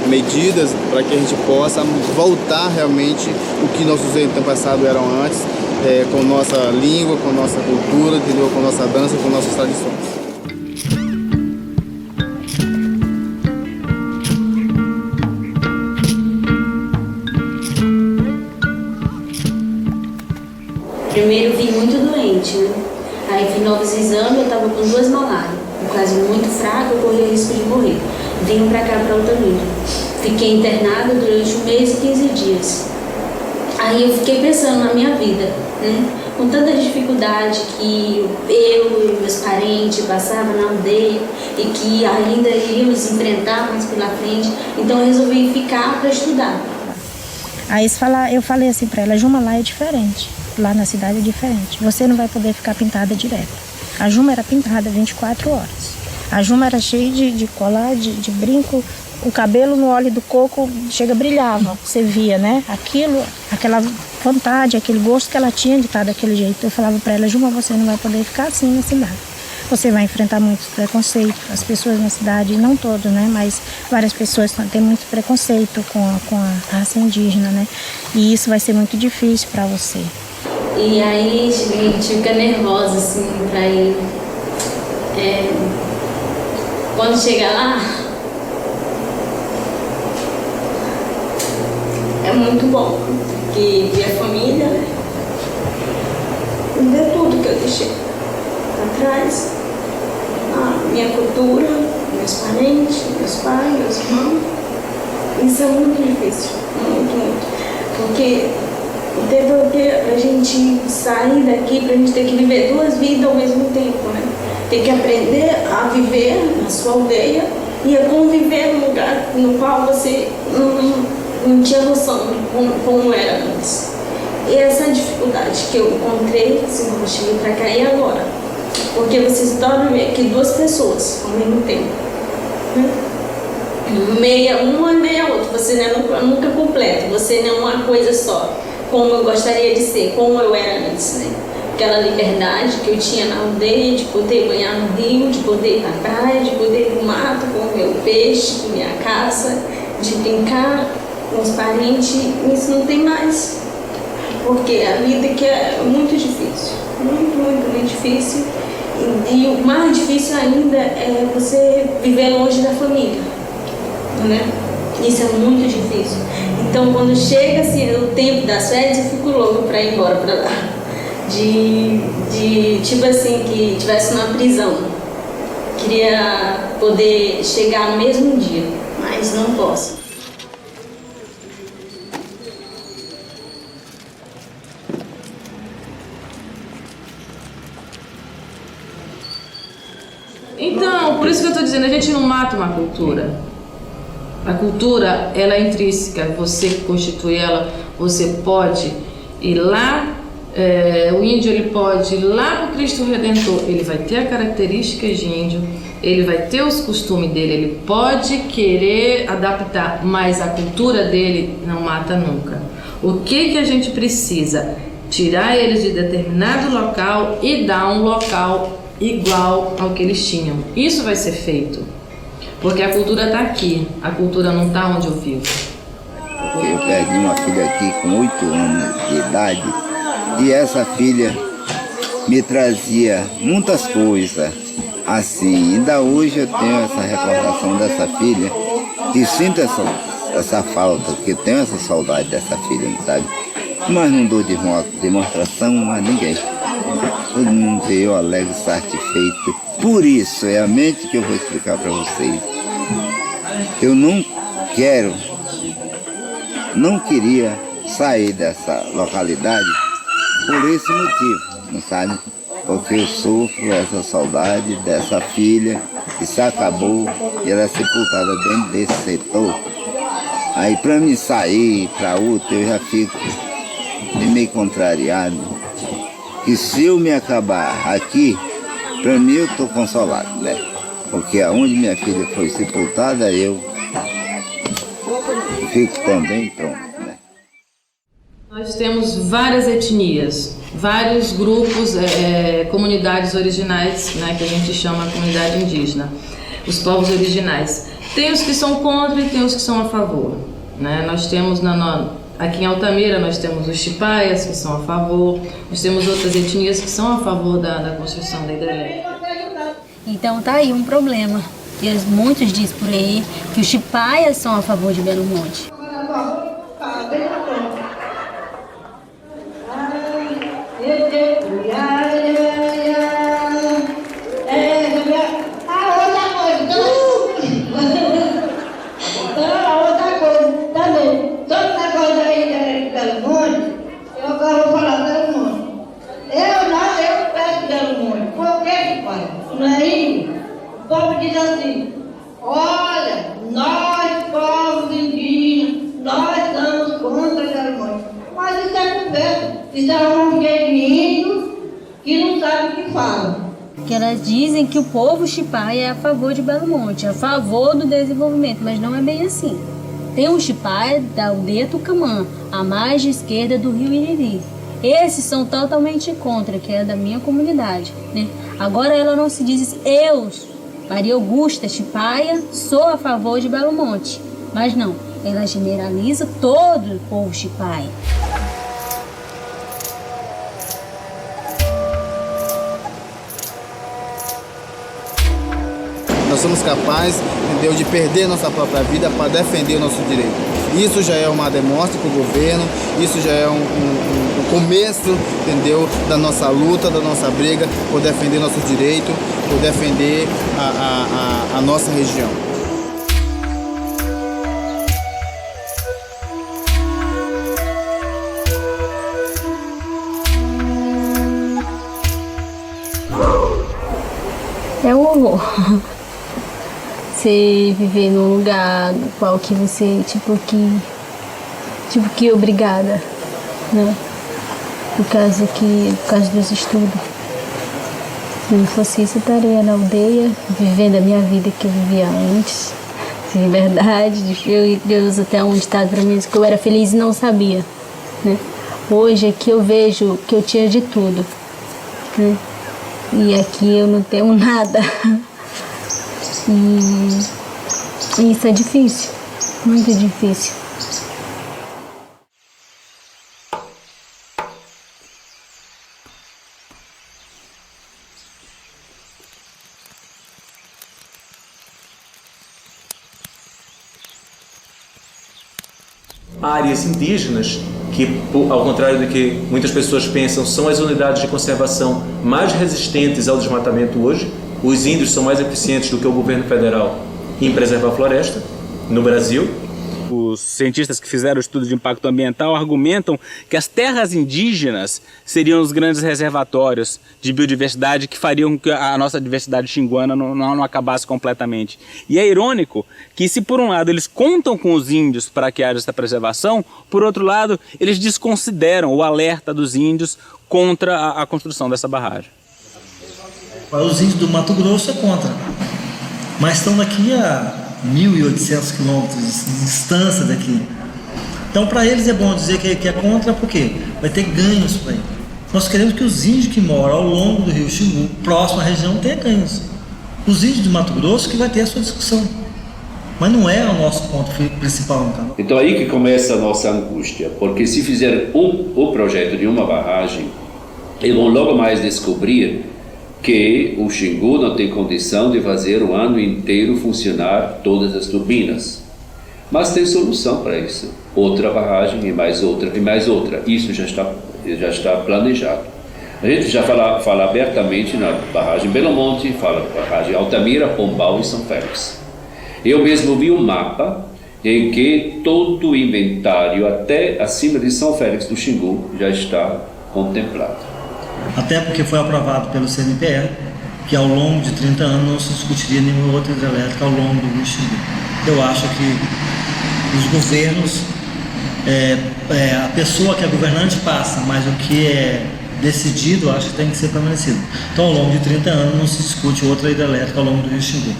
medidas para que a gente possa voltar realmente o que nossos antepassados eram antes, com nossa língua, com nossa cultura, entendeu? Com nossa dança, com nossas tradições. Primeiro vim muito doente, né? Aí fiz novos exames, eu estava com 2 malárias. Um caso muito fraco, eu corri o risco de morrer. Vim pra cá, pra Altamira. Fiquei internada durante 1 mês e 15 dias. Aí eu fiquei pensando na minha vida, né? Com tanta dificuldade que eu e meus parentes passavam na aldeia e que ainda iríamos enfrentar mais pela frente. Então eu resolvi ficar para estudar. Aí eu falei assim para ela, Juma, lá é diferente. Lá na cidade é diferente. Você não vai poder ficar pintada direto. A Juma era pintada 24 horas. A Juma era cheia de colar, de brinco. O cabelo no óleo do coco brilhava. Você via, né? Aquela vontade, aquele gosto que ela tinha de estar daquele jeito. Eu falava para ela, Juma, você não vai poder ficar assim na cidade. Você vai enfrentar muitos preconceitos. As pessoas na cidade, não todos, né? Mas várias pessoas têm muito preconceito com a raça indígena, né? E isso vai ser muito difícil para você. E aí a gente fica nervosa, assim, pra ir. Quando chega lá, é muito bom, porque ver a família, né? Ver tudo que eu deixei atrás, a minha cultura, meus parentes, meus pais, meus irmãos. Isso é muito difícil, muito. Porque teve pra gente sair daqui, pra gente ter que viver 2 vidas ao mesmo tempo, né? Tem que aprender a viver na sua aldeia e a conviver num lugar no qual você não tinha noção de como era antes. E essa é a dificuldade que eu encontrei, assim, quando eu cheguei pra cá e agora. Porque você se torna aqui 2 pessoas ao mesmo tempo, né? Meia uma e meia outra, você não é nunca completo, você não é uma coisa só. Como eu gostaria de ser, como eu era antes, né? Aquela liberdade que eu tinha na aldeia, de poder banhar no rio, de poder ir na praia, de poder ir no mato com o meu peixe, com minha caça, de brincar com os parentes, isso não tem mais. Porque a vida aqui é muito difícil, muito difícil. E o mais difícil ainda é você viver longe da família. né? Isso é muito difícil. Então, quando chega assim, o tempo das férias, eu fico louca para ir embora para lá. Tipo assim, que tivesse numa prisão. Queria poder chegar no mesmo dia, mas não posso. Então, por isso que eu estou dizendo, a gente não mata uma cultura. A cultura, ela é intrínseca, você que constitui ela, você pode ir lá, o índio ele pode ir lá para o Cristo Redentor, ele vai ter a característica de índio, ele vai ter os costumes dele, ele pode querer adaptar, mas a cultura dele não mata nunca. O que a gente precisa? Tirar eles de determinado local e dar um local igual ao que eles tinham. Isso vai ser feito, porque a cultura está aqui, a cultura não está onde eu vivo. Eu perdi uma filha aqui com 8 anos de idade e essa filha me trazia muitas coisas. Assim, ainda hoje eu tenho essa recordação dessa filha e sinto essa falta, porque tenho essa saudade dessa filha, sabe? Mas não dou demonstração a ninguém. Todo mundo vê eu alegre, satisfeito. Por isso, é a mente que eu vou explicar para vocês. Eu não queria sair dessa localidade por esse motivo, não sabe? Porque eu sofro essa saudade dessa filha que se acabou e ela é sepultada dentro desse setor. Aí para mim sair para outro eu já fico meio contrariado. E se eu me acabar aqui, para mim eu estou consolado, né? Porque aonde minha filha foi sepultada, eu fico também pronto, né? Nós temos várias etnias, vários grupos, comunidades originais, né, que a gente chama comunidade indígena, os povos originais. Tem os que são contra e tem os que são a favor, né? Nós temos aqui em Altamira nós temos os chipaias que são a favor, nós temos outras etnias que são a favor da construção da hidrelétrica. Então tá aí um problema. Muitos dizem por aí que os chipaias são a favor de Belo Monte. O povo diz assim, olha, nós, povos indígenas, nós estamos contra Belo Monte. Mas isso é conversa, isso é um índio que não sabe o que fala. Que elas dizem que o povo Chipaia é a favor de Belo Monte, a favor do desenvolvimento, mas não é bem assim. Tem um Chipaia da aldeia Tucumã, à margem esquerda do rio Iriri. Esses são totalmente contra, que é da minha comunidade, né? Agora ela não se diz, eu, Maria Augusta Chipaia, sou a favor de Belo Monte. Mas não, ela generaliza todo o povo Chipaia. Nós somos capazes, entendeu, de perder nossa própria vida para defender o nosso direito. Isso já é uma demonstra para o governo, isso já é um começo, entendeu, da nossa luta, da nossa briga por defender nosso direito, por defender a nossa região. É um horror. Você viver num lugar no qual que você, tipo que obrigada, né? Por causa dos estudos. Se não fosse isso, eu estaria na aldeia, vivendo a minha vida que eu vivia antes. Sem verdade, Deus até um ditado para mim, que eu era feliz e não sabia, né? Hoje aqui eu vejo que eu tinha de tudo, né? E aqui eu não tenho nada. E isso é difícil, muito difícil. áreas indígenas, que, ao contrário do que muitas pessoas pensam, são as unidades de conservação mais resistentes ao desmatamento hoje. Os índios são mais eficientes do que o governo federal em preservar a floresta no Brasil. Os cientistas que fizeram o estudo de impacto ambiental argumentam que as terras indígenas seriam os grandes reservatórios de biodiversidade que fariam com que a nossa diversidade xinguana não acabasse completamente. E é irônico que, se por um lado eles contam com os índios para que haja essa preservação, por outro lado eles desconsideram o alerta dos índios contra a construção dessa barragem. Os índios do Mato Grosso é contra, mas estão daqui a 1.800 quilômetros de distância daqui. Então, para eles é bom dizer que é contra, porque vai ter ganhos para eles. Nós queremos que os índios que moram ao longo do rio Xingu, próximo à região, tenham ganhos. Os índios do Mato Grosso que vai ter a sua discussão. Mas não é o nosso ponto principal no canal. Então aí que começa a nossa angústia, porque se fizer o projeto de uma barragem, eles vão logo mais descobrir que o Xingu não tem condição de fazer o ano inteiro funcionar todas as turbinas. Mas tem solução para isso. Outra barragem e mais outra e mais outra. Isso já está planejado. A gente já fala abertamente na barragem Belo Monte, fala barragem Altamira, Pombal e São Félix. Eu mesmo vi um mapa em que todo o inventário até acima de São Félix do Xingu já está contemplado. Até porque foi aprovado pelo CNPE que ao longo de 30 anos não se discutiria nenhuma outra hidrelétrica ao longo do rio Xingu. Eu acho que os governos, a pessoa que é governante passa, mas o que é decidido acho que tem que ser permanecido. Então ao longo de 30 anos não se discute outra hidrelétrica ao longo do rio Xingu.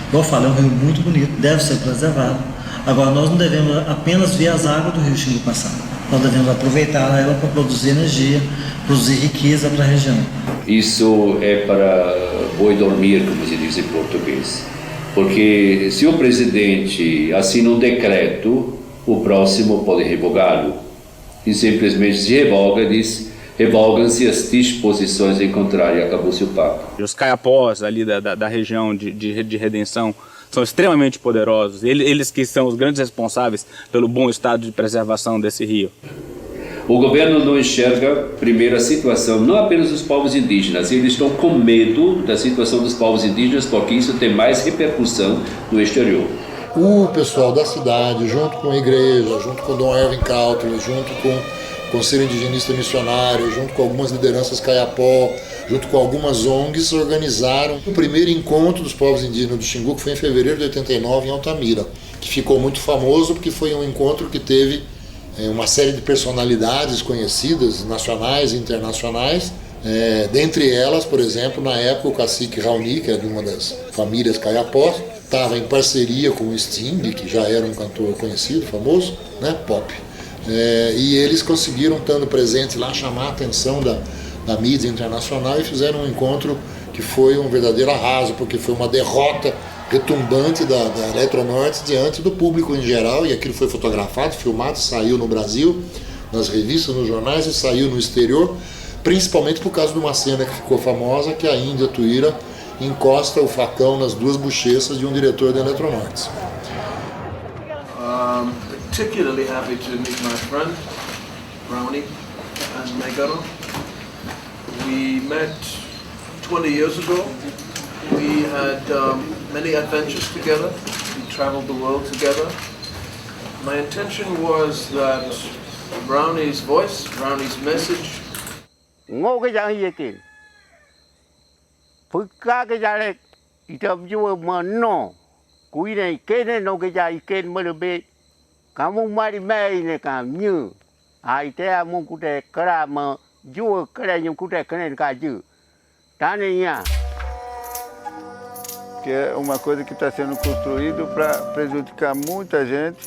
Igual eu falo, é um rio muito bonito, deve ser preservado. Agora nós não devemos apenas ver as águas do rio Xingu passar. Nós devemos aproveitar ela para produzir energia, produzir riqueza para a região. Isso é para boi dormir, como se diz em português. Porque se o presidente assina um decreto, o próximo pode revogá-lo. E simplesmente se revoga, diz, revogam-se as disposições em contrário, acabou-se o papo. E os caiapós ali da região de Redenção são extremamente poderosos, eles que são os grandes responsáveis pelo bom estado de preservação desse rio. O governo não enxerga, primeiro, a situação, não apenas dos povos indígenas, eles estão com medo da situação dos povos indígenas porque isso tem mais repercussão no exterior. O pessoal da cidade, junto com a igreja, junto com o Dom Erwin Cautler, junto com o Conselho Indigenista Missionário, junto com algumas lideranças Caiapó, junto com algumas ONGs, organizaram o primeiro encontro dos povos indígenas do Xingu, que foi em fevereiro de 89 em Altamira, que ficou muito famoso porque foi um encontro que teve uma série de personalidades conhecidas, nacionais e internacionais, dentre elas, por exemplo, na época o cacique Raoni, que é de uma das famílias Caiapó, estava em parceria com o Sting, que já era um cantor conhecido, famoso, né, pop. E eles conseguiram, estando presentes lá, chamar a atenção da mídia internacional e fizeram um encontro que foi um verdadeiro arraso, porque foi uma derrota retumbante da Eletronorte diante do público em geral, e aquilo foi fotografado, filmado, saiu no Brasil, nas revistas, nos jornais e saiu no exterior, principalmente por causa de uma cena que ficou famosa, que a Índia Tuíra encosta o facão nas duas bochechas de um diretor da Eletronorte. Particularly happy to meet my friend, Brownie and Megaro. We met 20 years ago. We had many adventures together. We traveled the world together. My intention was that Brownie's voice, Brownie's message. Ngô cái dạng gì kì, phức cá cái dạng này, thì thầm chú mà nó, cuối này cái này nó cái dạng cái mà được biết, cả mông mai đi mày này cả như, ai thế mông cụ thể cái là mà chú cái này nhưng cụ thể cái này cả chứ, tá này nha. Que é uma coisa que está sendo construído para prejudicar muita gente,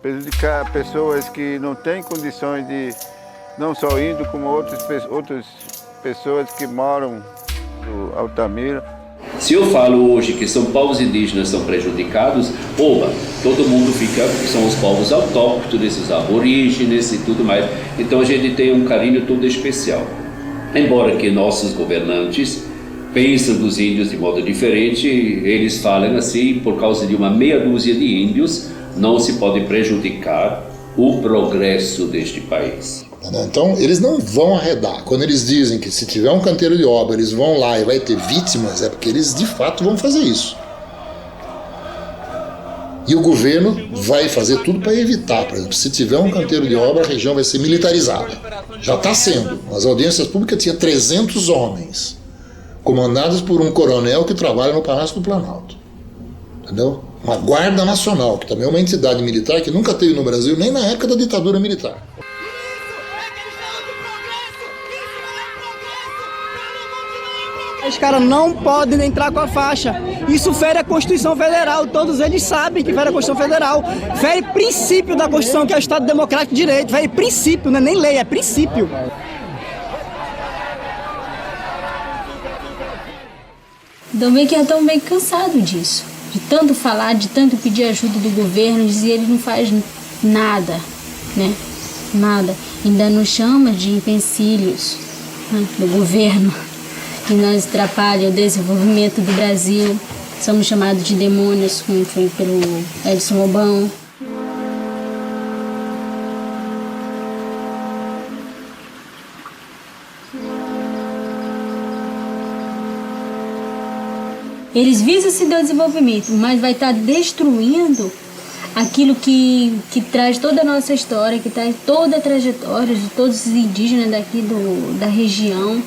prejudicar pessoas que não têm condições de, não só indo, como outras pessoas que moram no Altamira. Se eu falo hoje que são povos indígenas são prejudicados, todo mundo fica, são os povos autóctones, os aborígenes e tudo mais. Então a gente tem um carinho todo especial. Embora que nossos governantes pensam dos índios de modo diferente, eles falam assim, por causa de uma meia dúzia de índios, não se pode prejudicar o progresso deste país. Então, eles não vão arredar. Quando eles dizem que se tiver um canteiro de obra, eles vão lá e vai ter vítimas, é porque eles de fato vão fazer isso. E o governo vai fazer tudo para evitar. Por exemplo, se tiver um canteiro de obra, a região vai ser militarizada. Já está sendo. Nas audiências públicas tinha 300 homens, comandados por um coronel que trabalha no Palácio do Planalto. Entendeu? Uma Guarda Nacional, que também é uma entidade militar que nunca teve no Brasil, nem na época da ditadura militar. Os caras não podem entrar com a faixa. Isso fere a Constituição Federal. Todos eles sabem que fere a Constituição Federal. Fere princípio da Constituição, que é o Estado Democrático de Direito. Fere princípio, não é nem lei, é princípio. Também que eu estou meio cansado disso. De tanto falar, de tanto pedir ajuda do governo, e ele não faz nada, né? Nada. Ainda nos chama de empecilhos, né, do governo, que nós atrapalham o desenvolvimento do Brasil. Somos chamados de demônios, como foi pelo Edson Lobão. Eles visam esse desenvolvimento, mas vai estar destruindo aquilo que traz toda a nossa história, que traz toda a trajetória de todos os indígenas daqui da região.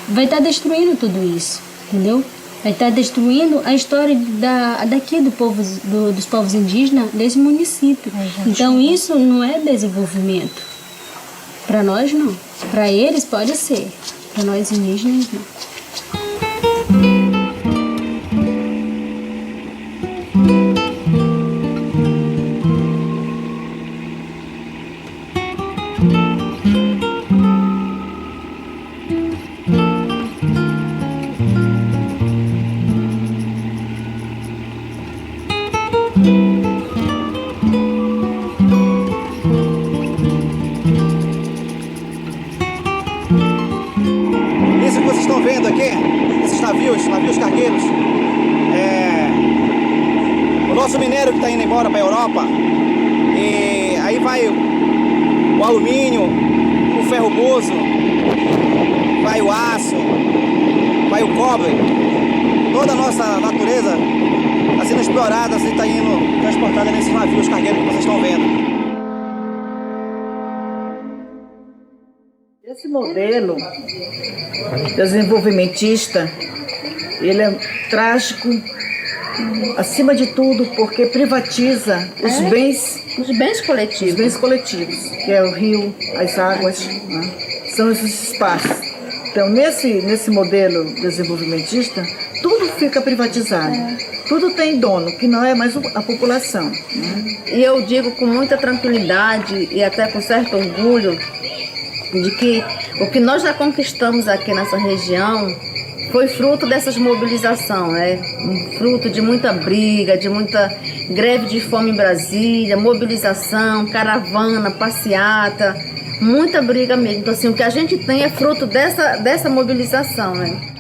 Vai estar destruindo tudo isso, entendeu? Vai estar destruindo a história daqui dos povos indígenas desse município. Então isso não é desenvolvimento. Para nós não. Para eles pode ser. Para nós indígenas não. Isso que vocês estão vendo aqui, esses navios cargueiros, o nosso minério que está indo embora para a Europa, e aí vai o alumínio, o ferro gozo, vai o aço, vai o cobre, toda a nossa natureza está sendo explorada, está indo transportada nesses navios cargueiros que vocês estão vendo. Esse modelo desenvolvimentista, ele é trágico, acima de tudo, porque privatiza os bens coletivos. Os bens coletivos, que é o rio, as águas, né? São esses espaços. Então, nesse modelo desenvolvimentista, tudo fica privatizado. Tudo tem dono, que não é mais a população, né? E eu digo com muita tranquilidade e até com certo orgulho, de que o que nós já conquistamos aqui nessa região foi fruto dessas mobilizações, né? Fruto de muita briga, de muita greve de fome em Brasília, mobilização, caravana, passeata, muita briga mesmo. Então, assim, o que a gente tem é fruto dessa mobilização, né?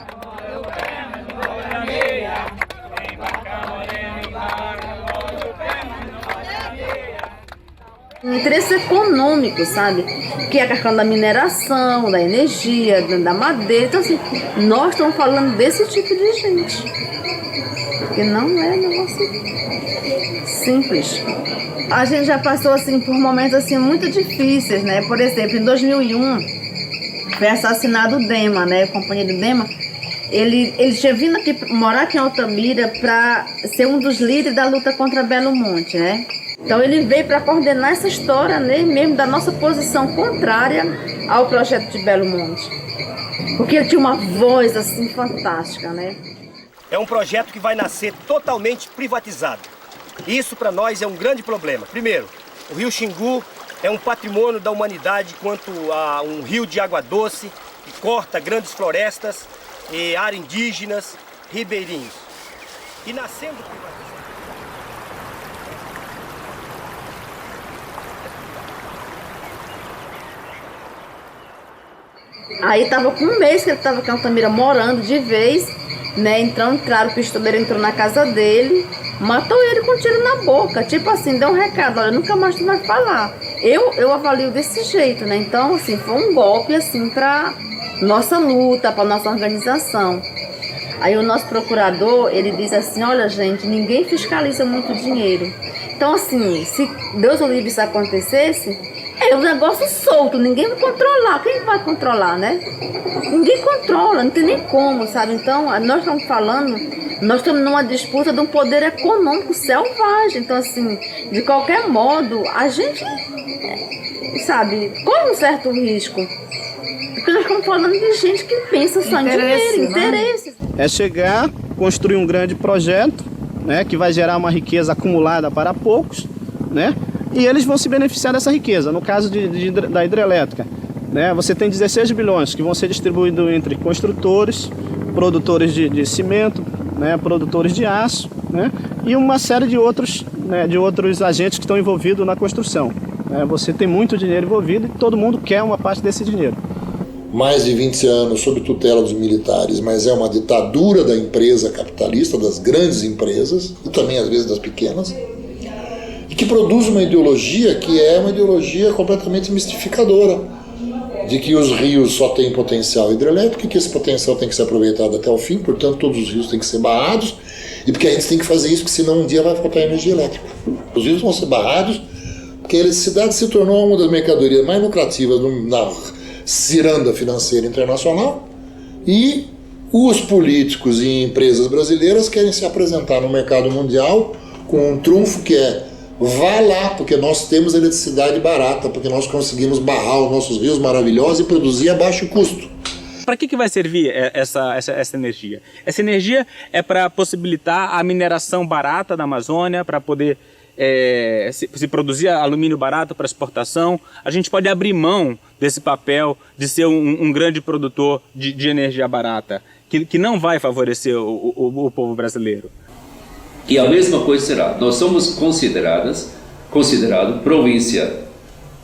Interesse econômico, sabe? Que é a questão da mineração, da energia, da madeira. Então, assim, nós estamos falando desse tipo de gente. Porque não é um negócio simples. A gente já passou, assim, por momentos, assim, muito difíceis, né? Por exemplo, em 2001, foi assassinado o Dema, né? O companheiro Dema. Ele tinha vindo aqui, morar aqui em Altamira para ser um dos líderes da luta contra Belo Monte, né? Então ele veio para coordenar essa história, né, mesmo da nossa posição contrária ao projeto de Belo Monte. Porque ele tinha uma voz assim fantástica, né? É um projeto que vai nascer totalmente privatizado. Isso para nós é um grande problema. Primeiro, o rio Xingu é um patrimônio da humanidade quanto a um rio de água doce que corta grandes florestas, e áreas indígenas, ribeirinhos. E nascendo privatizado. Aí estava com um mês que ele estava aqui em Altamira morando de vez, né? Entraram, o pistoleiro entrou na casa dele, matou ele com um tiro na boca. Tipo assim, deu um recado, olha, nunca mais tu vai falar. Eu avalio desse jeito, né? Então, assim, foi um golpe, assim, pra nossa luta, pra nossa organização. Aí o nosso procurador, ele diz assim, olha, gente, ninguém fiscaliza muito dinheiro. Então, assim, se Deus o livre isso acontecesse, é um negócio solto, ninguém vai controlar. Quem vai controlar, né? Ninguém controla, não tem nem como, sabe? Então, nós estamos falando, nós estamos numa disputa de um poder econômico selvagem. Então, assim, de qualquer modo, a gente, sabe, corre um certo risco. Porque nós estamos falando de gente que pensa só em dinheiro, interesse. É chegar, construir um grande projeto, né, que vai gerar uma riqueza acumulada para poucos, né? E eles vão se beneficiar dessa riqueza. No caso da hidrelétrica, né, você tem 16 bilhões que vão ser distribuídos entre construtores, produtores de cimento, né, produtores de aço, né, e uma série de outros agentes que estão envolvidos na construção. Você tem muito dinheiro envolvido e todo mundo quer uma parte desse dinheiro. Mais de 20 anos sob tutela dos militares, mas é uma ditadura da empresa capitalista, das grandes empresas, e também às vezes das pequenas, e que produz uma ideologia que é uma ideologia completamente mistificadora, de que os rios só têm potencial hidrelétrico e que esse potencial tem que ser aproveitado até o fim, portanto todos os rios têm que ser barrados, e porque a gente tem que fazer isso, porque senão um dia vai faltar energia elétrica. Os rios vão ser barrados porque a eletricidade se tornou uma das mercadorias mais lucrativas na ciranda financeira internacional, e os políticos e empresas brasileiras querem se apresentar no mercado mundial com um trunfo que é: vá lá, porque nós temos eletricidade barata, porque nós conseguimos barrar os nossos rios maravilhosos e produzir a baixo custo. Para que vai servir essa energia? Essa energia é para possibilitar a mineração barata da Amazônia, para poder se produzir alumínio barato para exportação. A gente pode abrir mão desse papel de ser um grande produtor de energia barata, que não vai favorecer o povo brasileiro. E a mesma coisa será, nós somos considerado província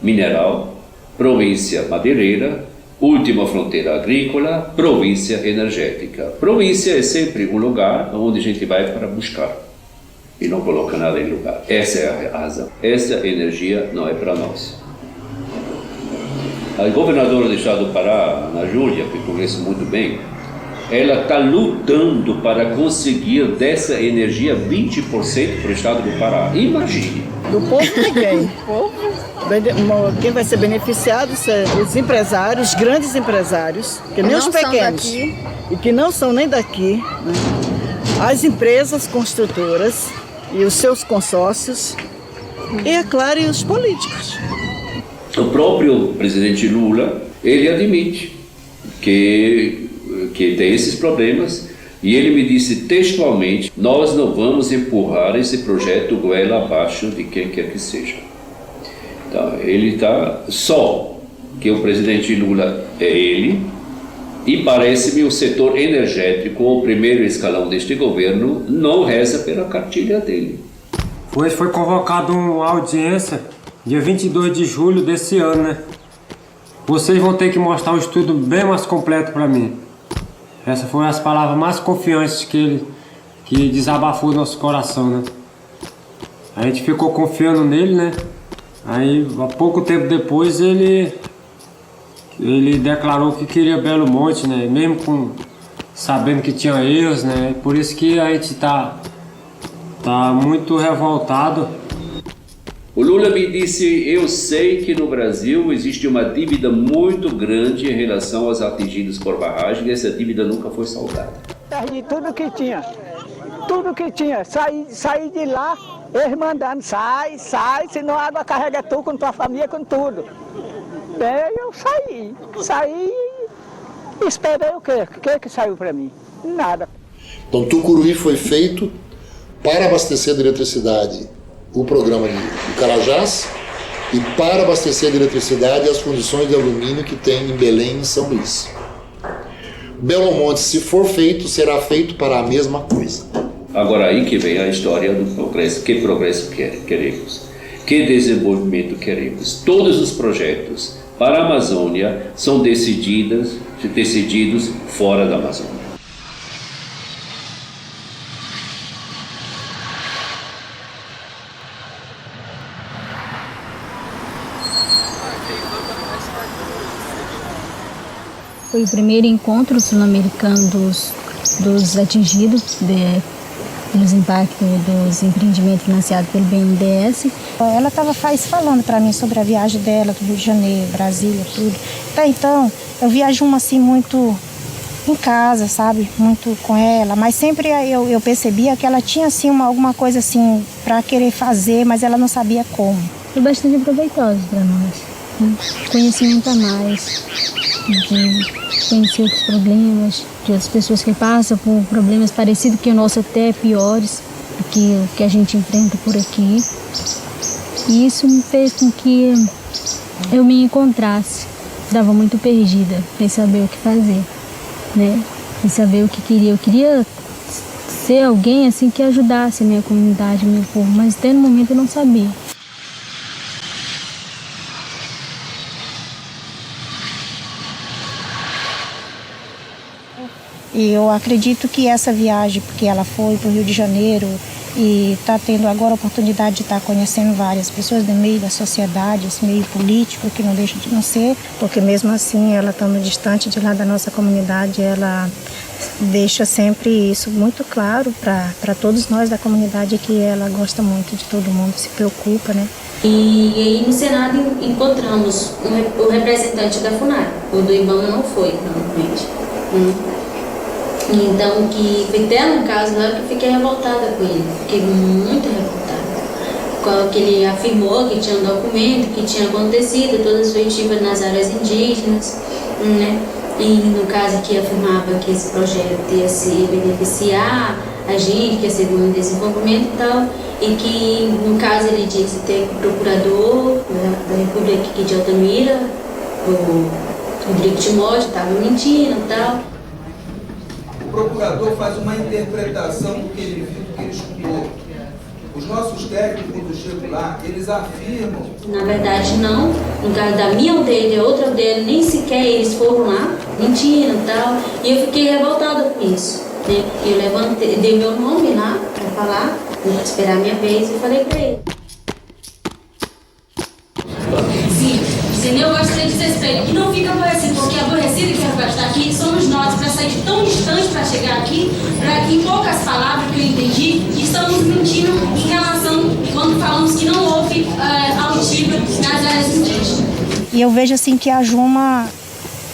mineral, província madeireira, última fronteira agrícola, província energética. Província é sempre um lugar onde a gente vai para buscar e não coloca nada em lugar. Essa é a razão. Essa energia não é para nós. A governadora do estado do Pará, Ana Júlia, que conheço muito bem, ela está lutando para conseguir dessa energia 20% para o estado do Pará. Imagine. Do povo ninguém. Quem vai ser beneficiado são os empresários, os grandes empresários, que nem os pequenos e que não são nem daqui, né? As empresas construtoras e os seus consórcios e, é claro, e os políticos. O próprio presidente Lula, ele admite que tem esses problemas, e ele me disse textualmente: nós não vamos empurrar esse projeto goela abaixo de quem quer que seja. Então, ele está só que o presidente Lula é ele, e parece-me o setor energético, o primeiro escalão deste governo, não reza pela cartilha dele. Hoje foi convocada uma audiência, dia 22 de julho desse ano, né? Vocês vão ter que mostrar um estudo bem mais completo para mim. Essas foram as palavras mais confiantes que desabafou o nosso coração, né? A gente ficou confiando nele, né? Aí, há pouco tempo depois, ele declarou que queria Belo Monte, né? Mesmo sabendo que tinha erros, né? Por isso que a gente tá muito revoltado. O Lula me disse: eu sei que no Brasil existe uma dívida muito grande em relação aos atingidos por barragem, e essa dívida nunca foi saldada. Perdi tudo que tinha, saí de lá, eles mandando, sai, senão a água carrega tu com tua família, com tudo. Eu saí e esperei o quê? O que saiu para mim? Nada. Então Tucuruí foi feito para abastecer de eletricidade o programa de Carajás e para abastecer de eletricidade as fundições de alumínio que tem em Belém e em São Luís. Belo Monte, se for feito, será feito para a mesma coisa. Agora aí que vem a história do progresso. Que progresso queremos? Que desenvolvimento queremos? Todos os projetos para a Amazônia são decididos fora da Amazônia. Foi o primeiro encontro sul-americano dos atingidos pelos impactos dos empreendimentos financiados pelo BNDES. Ela estava falando para mim sobre a viagem dela do Rio de Janeiro, Brasília, tudo. Até então, eu viajo assim muito em casa, sabe? Muito com ela, mas sempre eu percebia que ela tinha assim alguma coisa assim para querer fazer, mas ela não sabia como. Foi bastante proveitoso para nós. Conhecimento a mais, de conhecer outros problemas, de outras pessoas que passam por problemas parecidos que o nosso, até piores do que o que a gente enfrenta por aqui. E isso me fez com que eu me encontrasse. Estava muito perdida, sem saber o que fazer, né? Sem saber o que queria. Eu queria ser alguém assim que ajudasse a minha comunidade, meu povo, mas até no momento eu não sabia. E eu acredito que essa viagem, porque ela foi para o Rio de Janeiro e está tendo agora a oportunidade de estar conhecendo várias pessoas do meio da sociedade, esse meio político, que não deixa de não ser, porque mesmo assim, ela estando distante de lá da nossa comunidade, ela deixa sempre isso muito claro para todos nós da comunidade, que ela gosta muito de todo mundo, se preocupa, né? E aí no Senado encontramos o representante da FUNAI, o do IBAMA não foi, normalmente. Então, que foi até um caso lá que eu fiquei revoltada com ele, fiquei muito revoltada. Que ele afirmou que tinha um documento, que tinha acontecido todas as efetivas nas áreas indígenas, né? E no caso que afirmava que esse projeto ia se beneficiar a gente, que ia ser um desenvolvimento e tal, e que no caso ele disse ter o procurador da República aqui de Altamira, o Rodrigo Timóteo, estava mentindo e tal. O procurador faz uma interpretação do que ele viu, do que ele escutou. Os nossos técnicos, quando chegam lá, eles afirmam... Na verdade, não. No caso da minha aldeia e da outra aldeia, nem sequer eles foram lá, mentiram e tal. E eu fiquei revoltada com isso, né? Eu levantei, dei meu nome lá para falar, para esperar a minha vez, e falei para ele. Entendeu? Eu gostaria de dizer isso pra ele, que não fica aborrecido, porque aborrecido que vai estar aqui somos nós, para sair de tão distante para chegar aqui, para que em poucas palavras que eu entendi, estamos mentindo em relação quando falamos que não houve altiva nas áreas indígenas. E eu vejo assim que a Juma,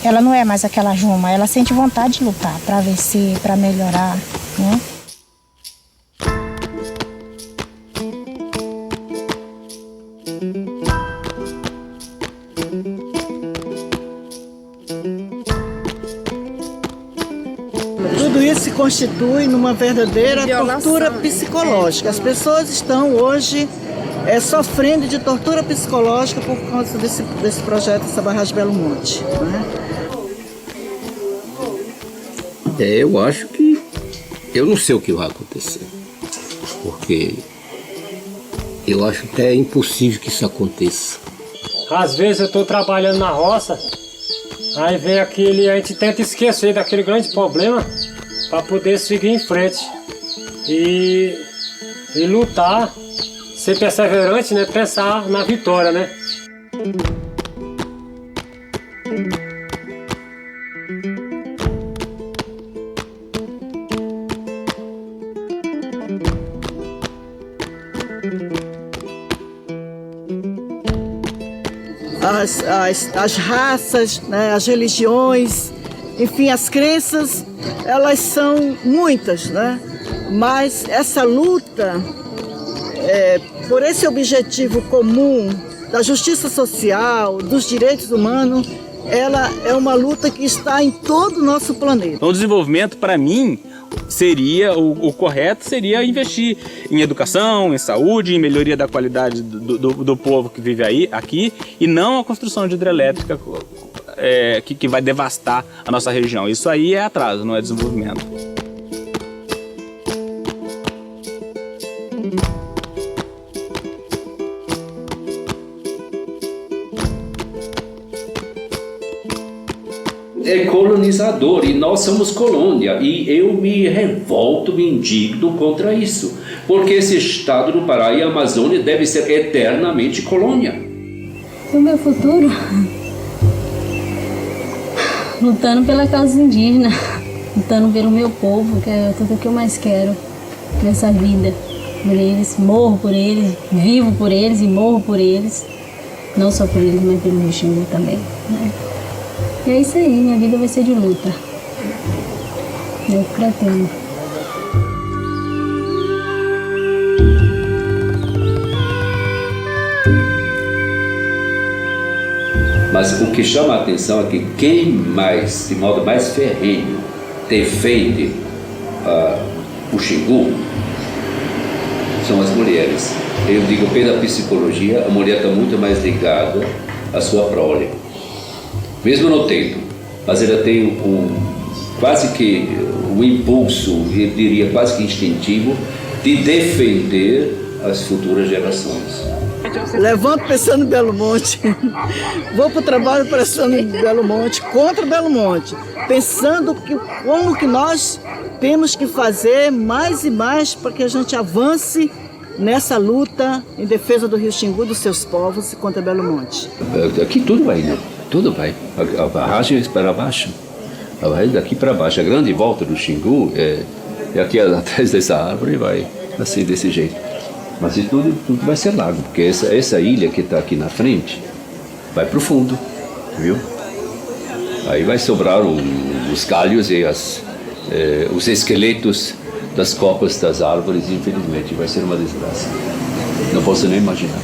ela não é mais aquela Juma, ela sente vontade de lutar para vencer, para melhorar, né? Tudo isso se constitui numa verdadeira tortura psicológica. As pessoas estão hoje sofrendo de tortura psicológica por causa desse projeto, essa barragem Belo Monte, né? Eu acho que... Eu não sei o que vai acontecer, porque eu acho até impossível que isso aconteça. Às vezes eu estou trabalhando na roça, aí vem a gente tenta esquecer daquele grande problema para poder seguir em frente e lutar, ser perseverante, né? Pensar na vitória, né? As raças, né, as religiões, enfim, as crenças, elas são muitas, né? Mas essa luta por esse objetivo comum da justiça social, dos direitos humanos, ela é uma luta que está em todo o nosso planeta. Então, o desenvolvimento, para mim, seria o correto seria investir em educação, em saúde, em melhoria da qualidade do povo que vive aqui, e não a construção de hidrelétrica que vai devastar a nossa região. Isso aí é atraso, não é desenvolvimento. É colonizador e nós somos colônia, e eu me revolto, me indigno contra isso, porque esse estado do Pará e a Amazônia deve ser eternamente colônia. O meu futuro lutando pela causa indígena, lutando pelo meu povo, que é tudo que eu mais quero nessa vida. Por eles, morro por eles, vivo por eles e morro por eles. Não só por eles, mas pelo Rio Xingu também, né? E é isso aí, minha vida vai ser de luta. Eu pretendo. Mas o que chama a atenção é que quem mais, de modo mais ferrenho, defende o Xingu são as mulheres. Eu digo, pela psicologia, a mulher está muito mais ligada à sua prole. Mesmo não tendo, mas ela tem quase que um impulso, eu diria quase que instintivo, de defender as futuras gerações. Levanto pensando em Belo Monte, vou para o trabalho pensando em Belo Monte, contra Belo Monte, pensando como que nós temos que fazer mais e mais para que a gente avance nessa luta em defesa do Rio Xingu, dos seus povos e contra Belo Monte. Aqui tudo vai, né? Tudo vai. A barragem é para baixo. A barragem daqui para baixo. A grande volta do Xingu é aqui atrás dessa árvore, vai assim, desse jeito. Mas isso tudo vai ser lago, porque essa ilha que está aqui na frente vai para o fundo, viu? Aí vai sobrar os galhos e os esqueletos das copas das árvores, infelizmente. Vai ser uma desgraça. Não posso nem imaginar.